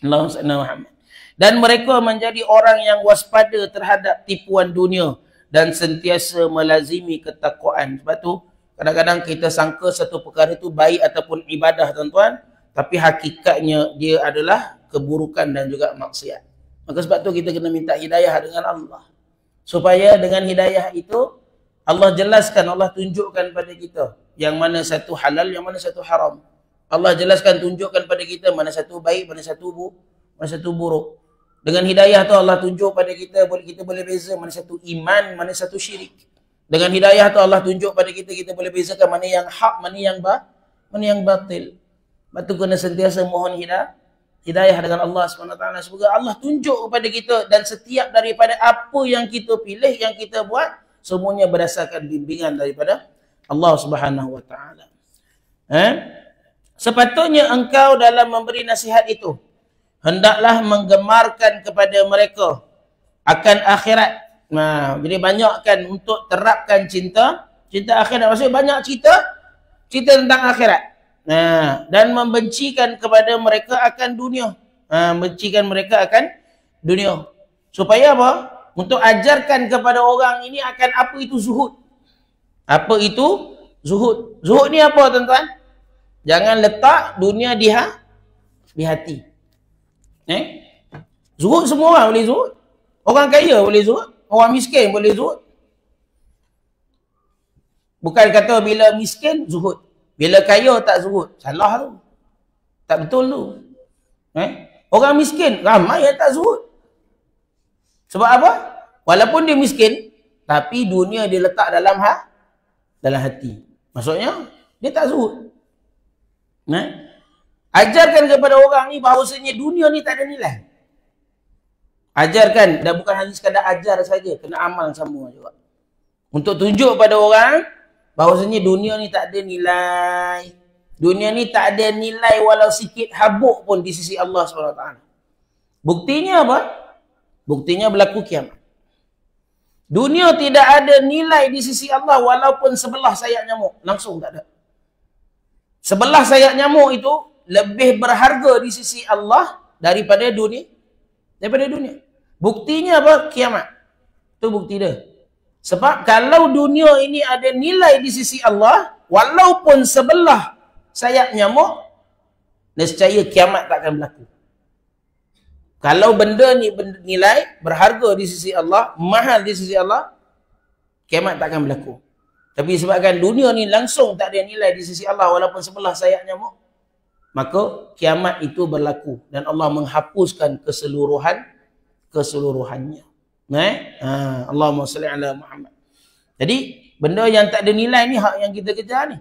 Allah Muhammad. Dan mereka menjadi orang yang waspada terhadap tipuan dunia dan sentiasa melazimi ketakwaan. Sebab tu Kadang-kadang kita sangka satu perkara itu baik ataupun ibadah, tuan-tuan, tapi hakikatnya dia adalah keburukan dan juga maksiat. Maka sebab tu kita kena minta hidayah dengan Allah. Supaya dengan hidayah itu Allah jelaskan, Allah tunjukkan pada kita yang mana satu halal, yang mana satu haram. Allah jelaskan, tunjukkan pada kita mana satu baik, mana satu buruk. Dengan hidayah tu Allah tunjuk pada kita boleh beza mana satu iman, mana satu syirik. Dengan hidayah tu Allah tunjuk pada kita boleh bezakan mana yang hak, mana yang batil. Sebab tu kena sentiasa mohon hidayah dengan Allah SWT. Semoga Allah tunjuk kepada kita, dan setiap daripada apa yang kita pilih, yang kita buat, semuanya berdasarkan bimbingan daripada Allah SWT. Sepatutnya engkau dalam memberi nasihat itu hendaklah menggemarkan kepada mereka akan akhirat. Jadi banyakkan untuk terapkan cinta akhirat. Maksudnya banyak cerita tentang akhirat. Dan membencikan kepada mereka akan dunia. Bencikan mereka akan dunia. Supaya apa? Untuk ajarkan kepada orang ini akan apa itu zuhud. Apa itu zuhud? Zuhud ni apa, tuan-tuan? Jangan letak dunia di hati. Zuhud semua orang boleh zuhud. Orang kaya boleh zuhud, orang miskin boleh zuhud. Bukan kata bila miskin zuhud, bila kaya tak zuhud. Salah tu. Tak betul tu. Orang miskin ramai yang tak zuhud. Sebab apa? Walaupun dia miskin, tapi dunia dia letak dalam hati. Maksudnya dia tak zuhud. Ajarkan kepada orang ni bahawasanya dunia ni tak ada nilai. Ajarkan, dan bukan hanya sekadar ajar saja, kena amal semua juga. Untuk tunjuk pada orang bahawasanya dunia ni tak ada nilai. Dunia ni tak ada nilai walau sikit habuk pun di sisi Allah SWT. Buktinya apa? Buktinya berlaku kiamat. Dunia tidak ada nilai di sisi Allah walaupun sebelah sayap nyamuk. Langsung tak ada. Sebelah sayap nyamuk itu lebih berharga di sisi Allah daripada dunia. Buktinya apa? Kiamat. Itu bukti dia. Sebab kalau dunia ini ada nilai di sisi Allah, walaupun sebelah sayap nyamuk, nescaya kiamat tak akan berlaku. Kalau benda ni nilai, berharga di sisi Allah, mahal di sisi Allah, kiamat tak akan berlaku. Tapi sebabkan dunia ni langsung tak ada nilai di sisi Allah walaupun sebelah sayap nyamuk, maka kiamat itu berlaku dan Allah menghapuskan keseluruhannya. Allahumma salli ala Muhammad. Jadi benda yang tak ada nilai ni hak yang kita kejar ni.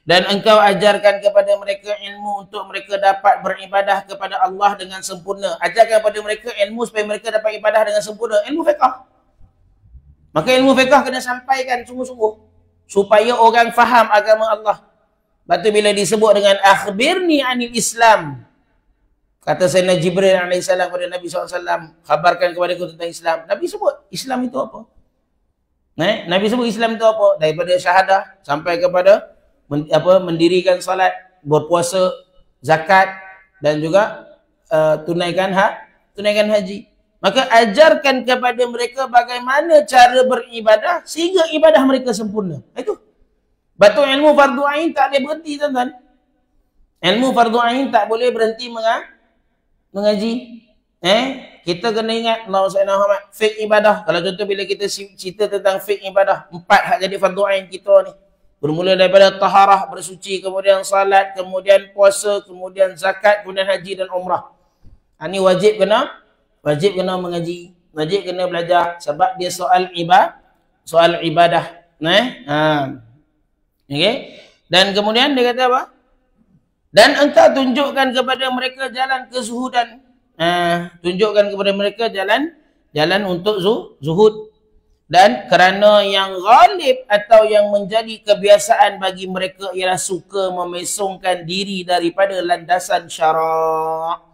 Dan engkau ajarkan kepada mereka ilmu untuk mereka dapat beribadah kepada Allah dengan sempurna. Ajarkan kepada mereka ilmu supaya mereka dapat ibadah dengan sempurna. Ilmu fiqh. Maka ilmu fiqh kena sampaikan sungguh-sungguh supaya orang faham agama Allah. Lepas tu bila disebut dengan akhbirni anil Islam, kata Sayyidina Jibril AS kepada Nabi SAW, khabarkan kepada aku tentang Islam. Nabi sebut Islam itu apa? Nabi sebut Islam itu apa? Daripada syahadah sampai kepada mendirikan salat, berpuasa, zakat dan juga tunaikan haji. Maka ajarkan kepada mereka bagaimana cara beribadah sehingga ibadah mereka sempurna. Itu. Batu ilmu fardu ain tak boleh berhenti, tuan-tuan. Ilmu fardu ain tak boleh berhenti mengaji. Kita kena ingat Allah Subhanahu Wa Taala fiqh ibadah. Kalau contoh bila kita cerita tentang fiqh ibadah, 4 hak jadi fardu ain kita ni. Bermula daripada taharah, bersuci, kemudian salat, kemudian puasa, kemudian zakat, kemudian haji dan umrah. Ini wajib kena mengaji, wajib kena belajar sebab dia soal ibadah. Okay? Dan kemudian dia kata apa? Dan engkau tunjukkan kepada mereka jalan kezuhudan. Tunjukkan kepada mereka jalan untuk zuhud. Dan kerana yang ghalib atau yang menjadi kebiasaan bagi mereka ialah suka memesongkan diri daripada landasan syarak.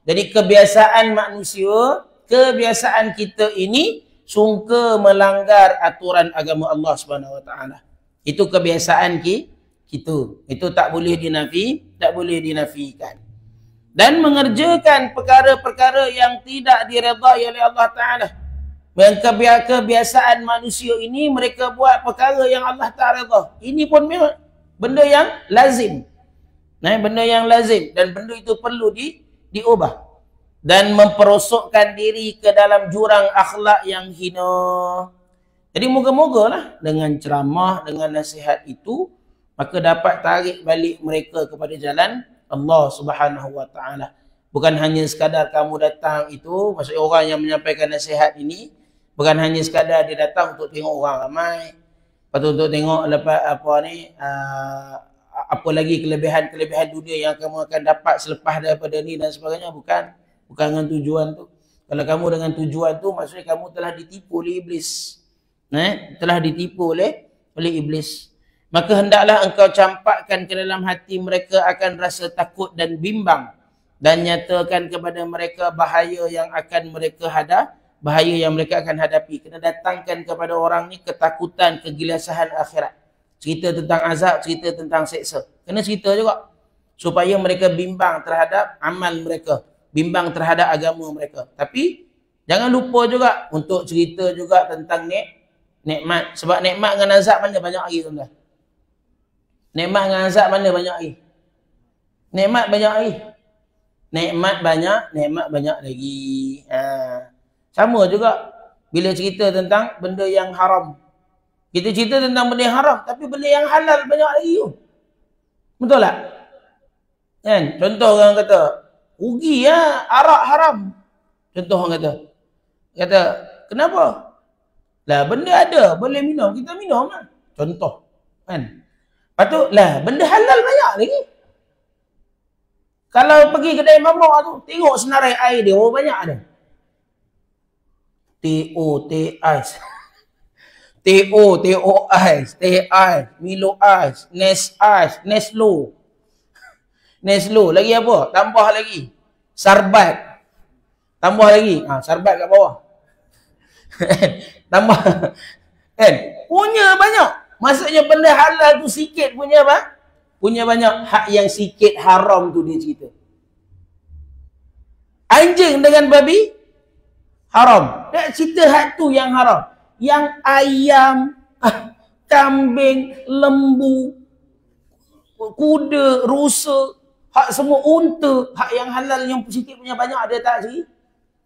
Jadi kebiasaan manusia, kebiasaan kita ini suka melanggar aturan agama Allah Subhanahu Wa Taala. Itu kebiasaan kita. Itu tak boleh dinafikan. Dan mengerjakan perkara-perkara yang tidak diredai oleh Allah Taala. Yang kebiasaan manusia ini mereka buat perkara yang Allah tak redha. Ini pun memang benda yang lazim. Benda yang lazim dan benda itu perlu diubah dan memperosokkan diri ke dalam jurang akhlak yang hina. Jadi moga-mogalah dengan ceramah, dengan nasihat itu maka dapat tarik balik mereka kepada jalan Allah Subhanahu Wa Taala. Bukan hanya sekadar kamu datang itu, maksudnya orang yang menyampaikan nasihat ini bukan hanya sekadar dia datang untuk tengok orang ramai, lepas tu untuk tengok lepas apa lagi kelebihan-kelebihan dunia yang kamu akan dapat selepas daripada ni dan sebagainya. Bukan dengan tujuan tu. Kalau kamu dengan tujuan tu, maksudnya kamu telah ditipu oleh iblis. Telah ditipu oleh iblis. Maka hendaklah engkau campakkan ke dalam hati mereka akan rasa takut dan bimbang, dan nyatakan kepada mereka bahaya yang mereka akan hadapi. Kena datangkan kepada orang ni ketakutan, kegelisahan akhirat. Cerita tentang azab, cerita tentang seksa. Kena cerita juga. Supaya mereka bimbang terhadap amal mereka. Bimbang terhadap agama mereka. Tapi, jangan lupa juga untuk cerita juga tentang nikmat. Sebab nikmat dengan azab mana banyak lagi tuan-tuan? Nikmat dengan azab mana banyak lagi? Nikmat banyak lagi. Nikmat banyak lagi. Sama juga bila cerita tentang benda yang haram. Kita cerita tentang benda yang haram, tapi benda yang halal banyak lagi tu. Betul tak? Kan? Contoh orang kata, rugi ya, arak haram. Contoh orang kata, kenapa? Lah benda ada, boleh minum, kita minum lah. Contoh. Kan? Lepas tu, lah benda halal banyak lagi. Kalau pergi kedai mamak tu, tengok senarai air dia, banyak ada. T.O. T.Ice. T.O. Ice. T.Ice. Milo Ice. Nes Ice. Neslo. Lagi apa? Tambah lagi. Sarbat. Tambah lagi. Sarbat kat bawah. Tambah. Kan? Punya banyak. Maksudnya benda halal tu sikit punya apa? Punya banyak. Hak yang sikit haram tu dia cerita. Anjing dengan babi haram. Dia cerita hak tu yang haram. Yang ayam, kambing, lembu, kuda, rusa, hak semua unta, hak yang halal yang sikit punya banyak, dia tak cerita.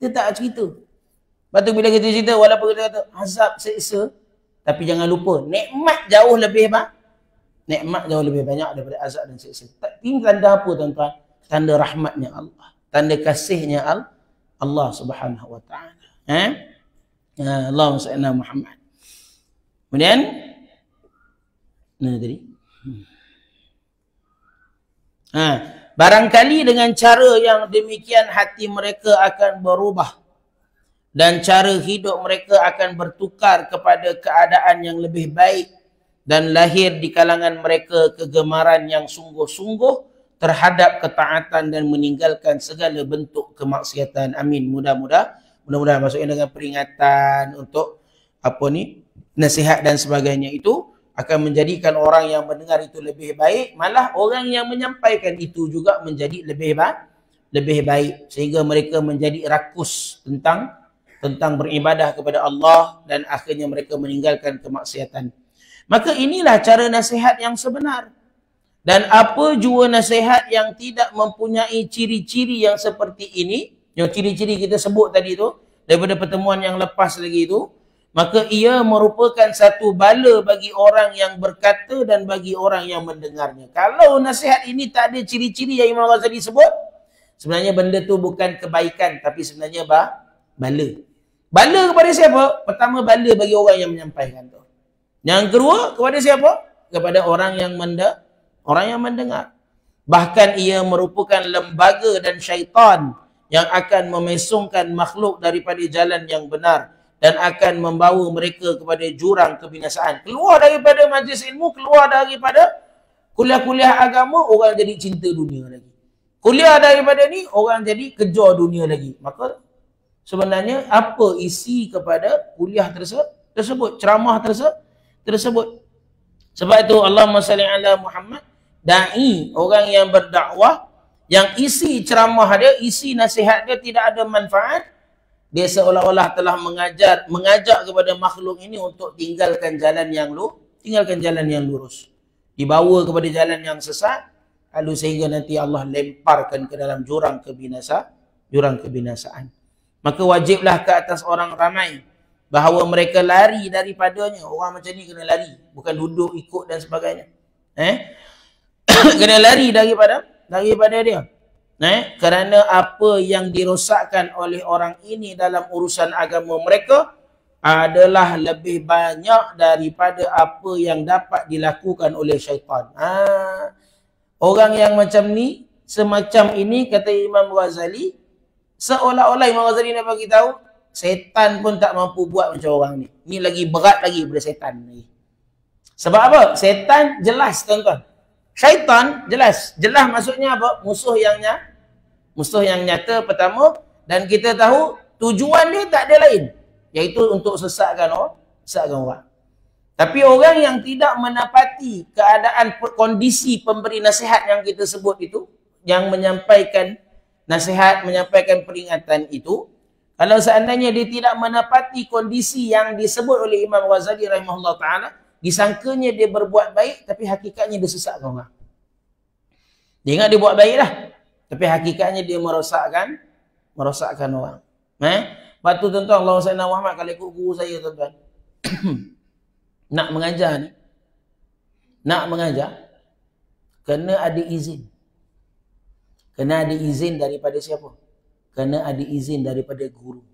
Dia tak cerita. Lepas tu bila kita cerita, walaupun kita kata azab, seksa, tapi jangan lupa, nikmat jauh lebih banyak daripada azab dan seksa. Ini tanda apa tuan-tuan? Tanda rahmatnya Allah. Tanda kasihnya Allah Subhanahu Wa Taala. Allahumma salli ala Muhammad. Kemudian mana tadi? Barangkali dengan cara yang demikian hati mereka akan berubah dan cara hidup mereka akan bertukar kepada keadaan yang lebih baik dan lahir di kalangan mereka kegemaran yang sungguh-sungguh terhadap ketaatan dan meninggalkan segala bentuk kemaksiatan. Amin. Mudah-mudahan maksudnya dengan peringatan untuk nasihat dan sebagainya itu akan menjadikan orang yang mendengar itu lebih baik, malah orang yang menyampaikan itu juga menjadi lebih baik sehingga mereka menjadi rakus tentang beribadah kepada Allah dan akhirnya mereka meninggalkan kemaksiatan. Maka inilah cara nasihat yang sebenar. Dan apa jua nasihat yang tidak mempunyai ciri-ciri yang seperti ini, yang ciri-ciri kita sebut tadi tu, daripada pertemuan yang lepas lagi tu, maka ia merupakan satu bala bagi orang yang berkata dan bagi orang yang mendengarnya. Kalau nasihat ini tak ada ciri-ciri yang Imam Ghazali sebut, sebenarnya benda tu bukan kebaikan, tapi sebenarnya bala. Bala kepada siapa? Pertama, bala bagi orang yang menyampaikan tu. Yang kedua, kepada siapa? Kepada orang yang mendengar. Bahkan ia merupakan lembaga dan syaitan yang akan memesongkan makhluk daripada jalan yang benar dan akan membawa mereka kepada jurang kebinasaan. Keluar daripada majlis ilmu, keluar daripada kuliah-kuliah agama, orang jadi cinta dunia lagi. Kuliah daripada ni, orang jadi kejar dunia lagi. Maka sebenarnya apa isi kepada kuliah tersebut, ceramah tersebut. Sebab itu Allahumma salli ala Muhammad, da'i, orang yang berdakwah, yang isi ceramah dia, isi nasihat dia tidak ada manfaat, dia seolah-olah telah mengajak kepada makhluk ini untuk tinggalkan jalan yang lurus. Dibawa kepada jalan yang sesat, lalu sehingga nanti Allah lemparkan ke dalam jurang kebinasaan. Maka wajiblah ke atas orang ramai bahawa mereka lari daripadanya. Orang macam ni kena lari, bukan duduk ikut dan sebagainya. Kena lari daripada dia. Kerana apa yang dirosakkan oleh orang ini dalam urusan agama mereka adalah lebih banyak daripada apa yang dapat dilakukan oleh syaitan. Orang yang macam ni, semacam ini, kata Imam Ghazali, seolah-olah Imam Ghazali nak bagi tahu, setan pun tak mampu buat macam orang ni. Ni lagi berat lagi daripada setan lagi. Sebab apa? Setan jelas, tuan-tuan. Syaitan jelas. Jelas maksudnya apa? Musuh yang nyata pertama, dan kita tahu tujuan dia tak ada lain, iaitu untuk sesatkan orang. Tapi orang yang tidak menepati keadaan kondisi pemberi nasihat yang kita sebut itu, yang menyampaikan nasihat, menyampaikan peringatan itu, kalau seandainya dia tidak menepati kondisi yang disebut oleh Imam Ghazali rahimahullah ta'ala, disangkanya dia berbuat baik, tapi hakikatnya dia sesatkan orang. Dia ingat dia buat baik lah, tapi hakikatnya dia merosakkan orang. Lepas tu tuan-tuan, Allahumma salli ala Muhammad, kalau ikut guru saya tuan-tuan, nak mengajar, kena ada izin. Kena ada izin daripada siapa? Kena ada izin daripada guru.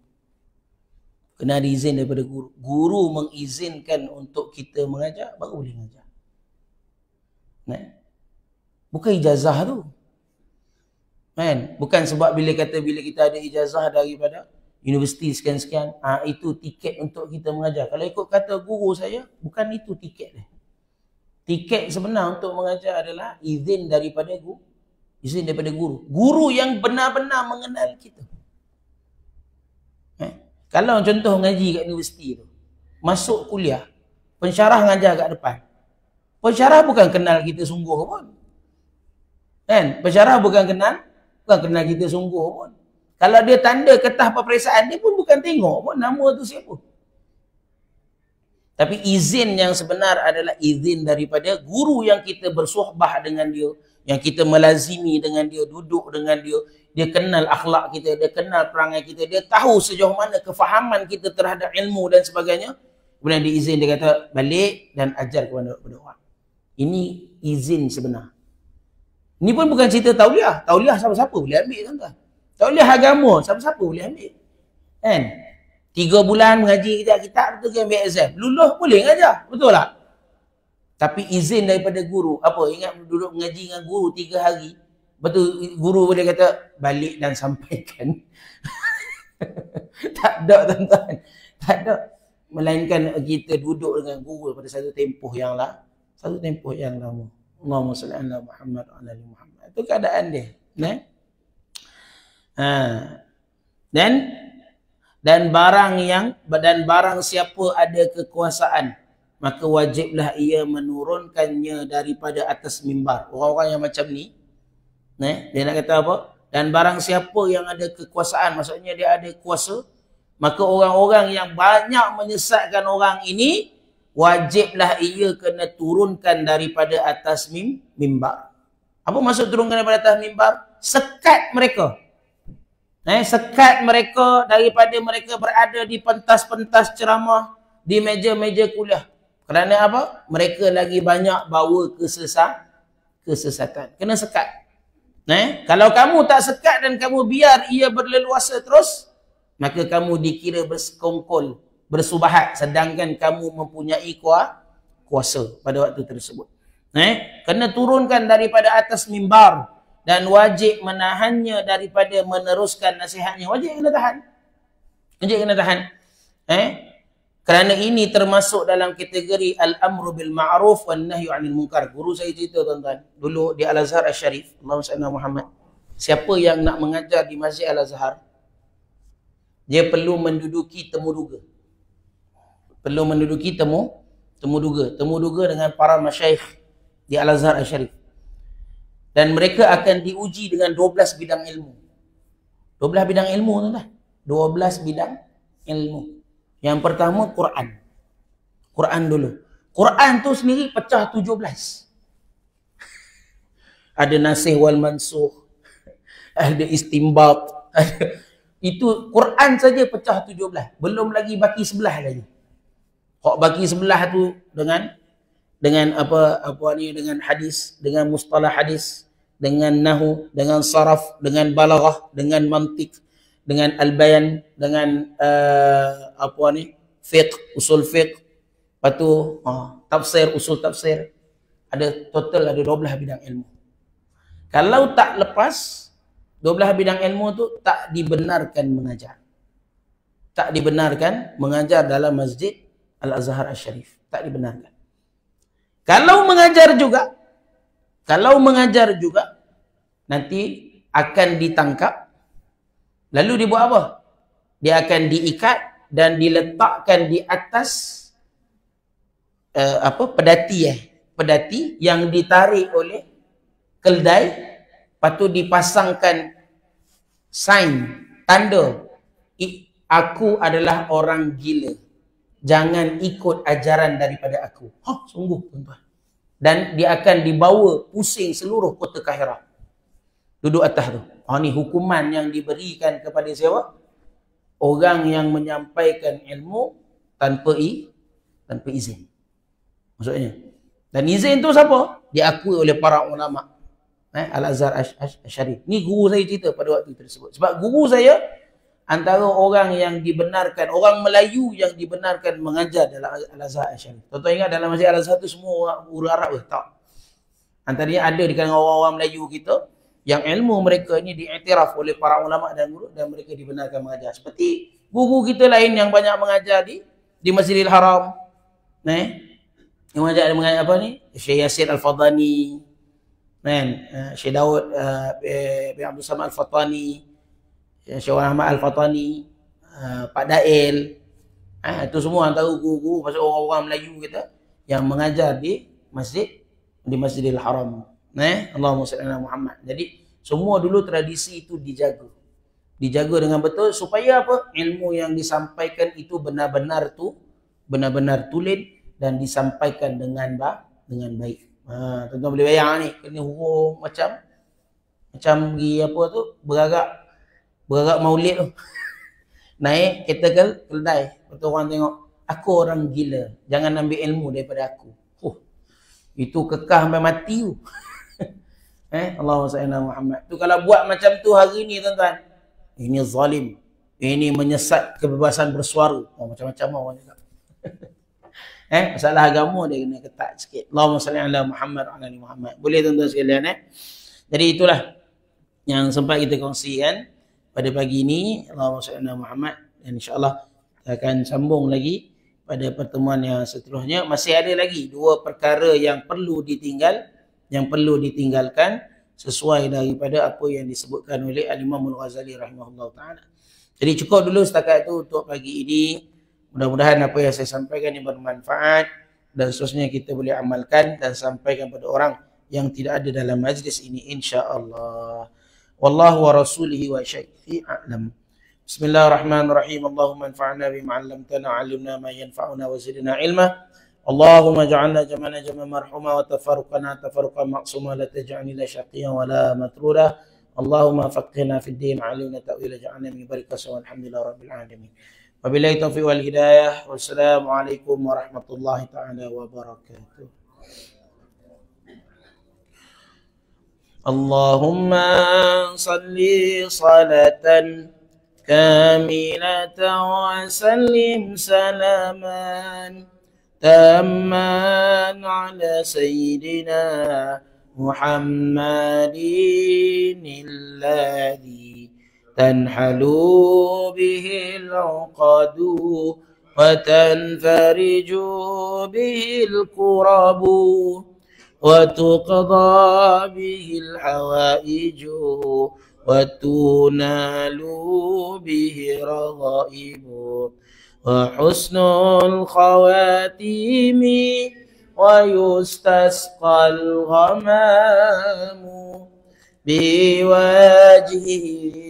Kena ada izin daripada guru. Guru mengizinkan untuk kita mengajar, baru boleh mengajar. Bukan ijazah tu. Bukan sebab bila kita ada ijazah daripada universiti sekian-sekian, itu tiket untuk kita mengajar. Kalau ikut kata guru saya, bukan itu tiket dia. Tiket sebenar untuk mengajar adalah izin daripada guru. Izin daripada guru. Guru yang benar-benar mengenal kita. Kalau contoh ngaji kat universiti tu, masuk kuliah, pensyarah ngajar kat depan. Pensyarah bukan kenal kita sungguh pun. Pensyarah bukan kenal kita sungguh pun. Kalau dia tanda kertas peperiksaan, dia pun bukan tengok pun nama tu siapa. Tapi izin yang sebenar adalah izin daripada guru yang kita bersuhbah dengan dia, yang kita melazimi dengan dia, duduk dengan dia, dia kenal akhlak kita, dia kenal perangai kita, dia tahu sejauh mana kefahaman kita terhadap ilmu dan sebagainya. Kemudian dia izin, dia kata balik dan ajar kepada orang. Ini izin sebenar. Ini pun bukan cerita tauliah. Tauliah siapa-siapa boleh ambil, tuan-tuan. Tauliah agama, siapa-siapa boleh ambil. 3 bulan mengaji kitab, betul ke ambil exam? Lulus boleh ngajar, betul tak? Tapi izin daripada guru, apa? Ingat duduk mengaji dengan guru 3 hari, betul guru boleh kata balik dan sampaikan. Tak ada, tuan-tuan. Tak ada. Melainkan kita duduk dengan guru pada satu tempoh yang lama. Allahumma salli ala Muhammad wa ala Muhammad. Itu keadaan dia. Dan barang siapa ada kekuasaan, maka wajiblah ia menurunkannya daripada atas mimbar. Orang-orang yang macam ni, dia nak kata apa? Dan barang siapa yang ada kekuasaan, maksudnya dia ada kuasa, maka orang-orang yang banyak menyesatkan orang ini, wajiblah ia kena turunkan daripada atas mimbar. Apa maksud turunkan daripada atas mimbar? Sekat mereka. Sekat mereka daripada mereka berada di pentas-pentas ceramah, di meja-meja kuliah. Kerana apa? Mereka lagi banyak bawa kesesatan. Kena sekat. Kalau kamu tak sekat dan kamu biar ia berleluasa terus, maka kamu dikira bersekongkol, bersubahat, sedangkan kamu mempunyai kuasa pada waktu tersebut. Kena turunkan daripada atas mimbar dan wajib menahannya daripada meneruskan nasihatnya. Wajib kena tahan. Kerana ini termasuk dalam kategori al-amru bil ma'ruf wan nahyu 'anil munkar. Guru saya cerita, tuan-tuan, dulu di Al-Azhar Asy-Syarif, Allahumma salli ala Muhammad. Siapa yang nak mengajar di Masjid Al-Azhar, dia perlu menduduki temu duga. Temu duga dengan para masyayikh di Al-Azhar Asy-Syarif. Dan mereka akan diuji dengan 12 bidang ilmu. 12 bidang ilmu, tuan-tuan. 12 bidang ilmu. Yang pertama Quran. Quran dulu. Quran tu sendiri pecah 17. Ada nasih wal mansukh, ada istimbat, itu Quran saja pecah 17. Belum lagi baki sebelah lagi. Kok baki sebelah tu dengan dengan hadis, dengan mustalah hadis, dengan nahu, dengan saraf, dengan balaghah, dengan mantik, dengan al-bayan, dengan fiqh, usul fiqh, lepas tu tafsir, usul tafsir. Ada total ada 12 bidang ilmu. Kalau tak lepas 12 bidang ilmu tu tak dibenarkan mengajar. Tak dibenarkan mengajar dalam Masjid Al-Azhar Al-Sharif. Tak dibenarkan. Kalau mengajar juga nanti akan ditangkap, lalu dibuat apa? Dia akan diikat dan diletakkan di atas pedati yang ditarik oleh keldai, lepas tu dipasangkan sign, tanda, aku adalah orang gila, jangan ikut ajaran daripada aku. Sungguh tuan-tuan. Dan dia akan dibawa pusing seluruh kota Kahirah. Duduk atas tu. Ni hukuman yang diberikan kepada siapa? Orang yang menyampaikan ilmu tanpa izin. Maksudnya. Dan izin tu siapa? Diakui oleh para ulama. Al-Azhar Al-Sharif. Ni guru saya cerita pada waktu tersebut. Sebab guru saya antara orang yang dibenarkan, orang Melayu yang dibenarkan mengajar dalam Al-Azhar Al-Sharif. Tuan-tuan ingat dalam Masjid Al-Azhar tu semua orang guru Arab ke? Tak. Antaranya ada di kalangan orang-orang Melayu kita yang ilmu mereka ini diiktiraf oleh para ulama dan guru dan mereka dibenarkan mengajar. Seperti guru kita lain yang banyak mengajar di Masjidil Haram. Yang mengajar apa ni? Syekh Yasir Al-Fadhani. Syekh Daud bin Abdul Samad Al-Fatani, Syekh Ahmad Al-Fatani, Pak Dail, itu semua antara guru-guru pasal orang-orang Melayu kita yang mengajar di Masjidil Haram. Allahumma salli ala Muhammad. Jadi semua dulu tradisi itu dijaga dengan betul supaya apa? Ilmu yang disampaikan itu benar-benar tulen dan disampaikan dengan baik. Tuan-tuan boleh bayang ni, kena hurung macam pergi beragak maulid tu. Naik kereta keldai, betul orang tengok, aku orang gila, jangan ambil ilmu daripada aku. Itu kekal sampai mati tu. Allahumma salli ala Muhammad. Tu kalau buat macam tu hari ni tuan-tuan, ini zalim, ini menyesat kebebasan bersuara. Macam-macam orang cakap. Masalah agama dia kena ketat sikit. Allahumma salli ala Muhammad wa ala ali Muhammad. Boleh tuan-tuan sekalian Jadi itulah yang sempat kita kongsikan pada pagi ini. Allahumma salli ala Muhammad. Dan insya-Allah kita akan sambung lagi pada pertemuan yang seterusnya. Masih ada lagi dua perkara yang perlu ditinggalkan sesuai daripada apa yang disebutkan oleh Al-Imam Al-Ghazali rahimahullah taala. Jadi cukup dulu setakat itu untuk pagi ini. Mudah-mudahan apa yang saya sampaikan ini bermanfaat dan seterusnya kita boleh amalkan dan sampaikan pada orang yang tidak ada dalam majlis ini insya-Allah. Wallahu wa rasulihi wa syai'i a'lam. Bismillahirrahmanirrahim. Allahumma anfa'na bima 'allamtana 'allimna ma yanfa'una wa zidna 'ilma. Allahumma ja'alna jam'ana jam'an marhuma wa tafarruqana tafarruqan ma'suma la taj'alna la syaqiyyan wa la matruda. Allahumma faqihna fid din 'allimna ta'wila ja'alna min barakatihi walhamdulillahi rabbil alamin. Wabillahi taufiq wal hidayah. Wassalamualaikum warahmatullahi taala wabarakatuh. Allahumma salli salatan kamilatan wa sallim salaman tamman ala sayyidina Muhammadin alladhi تنحل به العقد وتنفرج به الكرب وتقضى به الحوائج وتنال به الرغائب وحسن الخواتيم ويستسقى الغمام بوجهه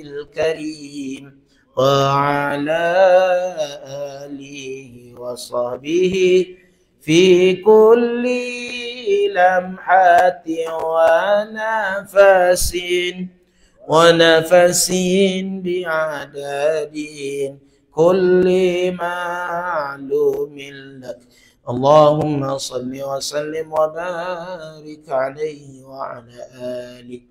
الكريم وعلى آله وصحبه في كل لمحة ونفس بعدد كل معلوم لك. اللهم صل وسلم وبارك عليه وعلى آله.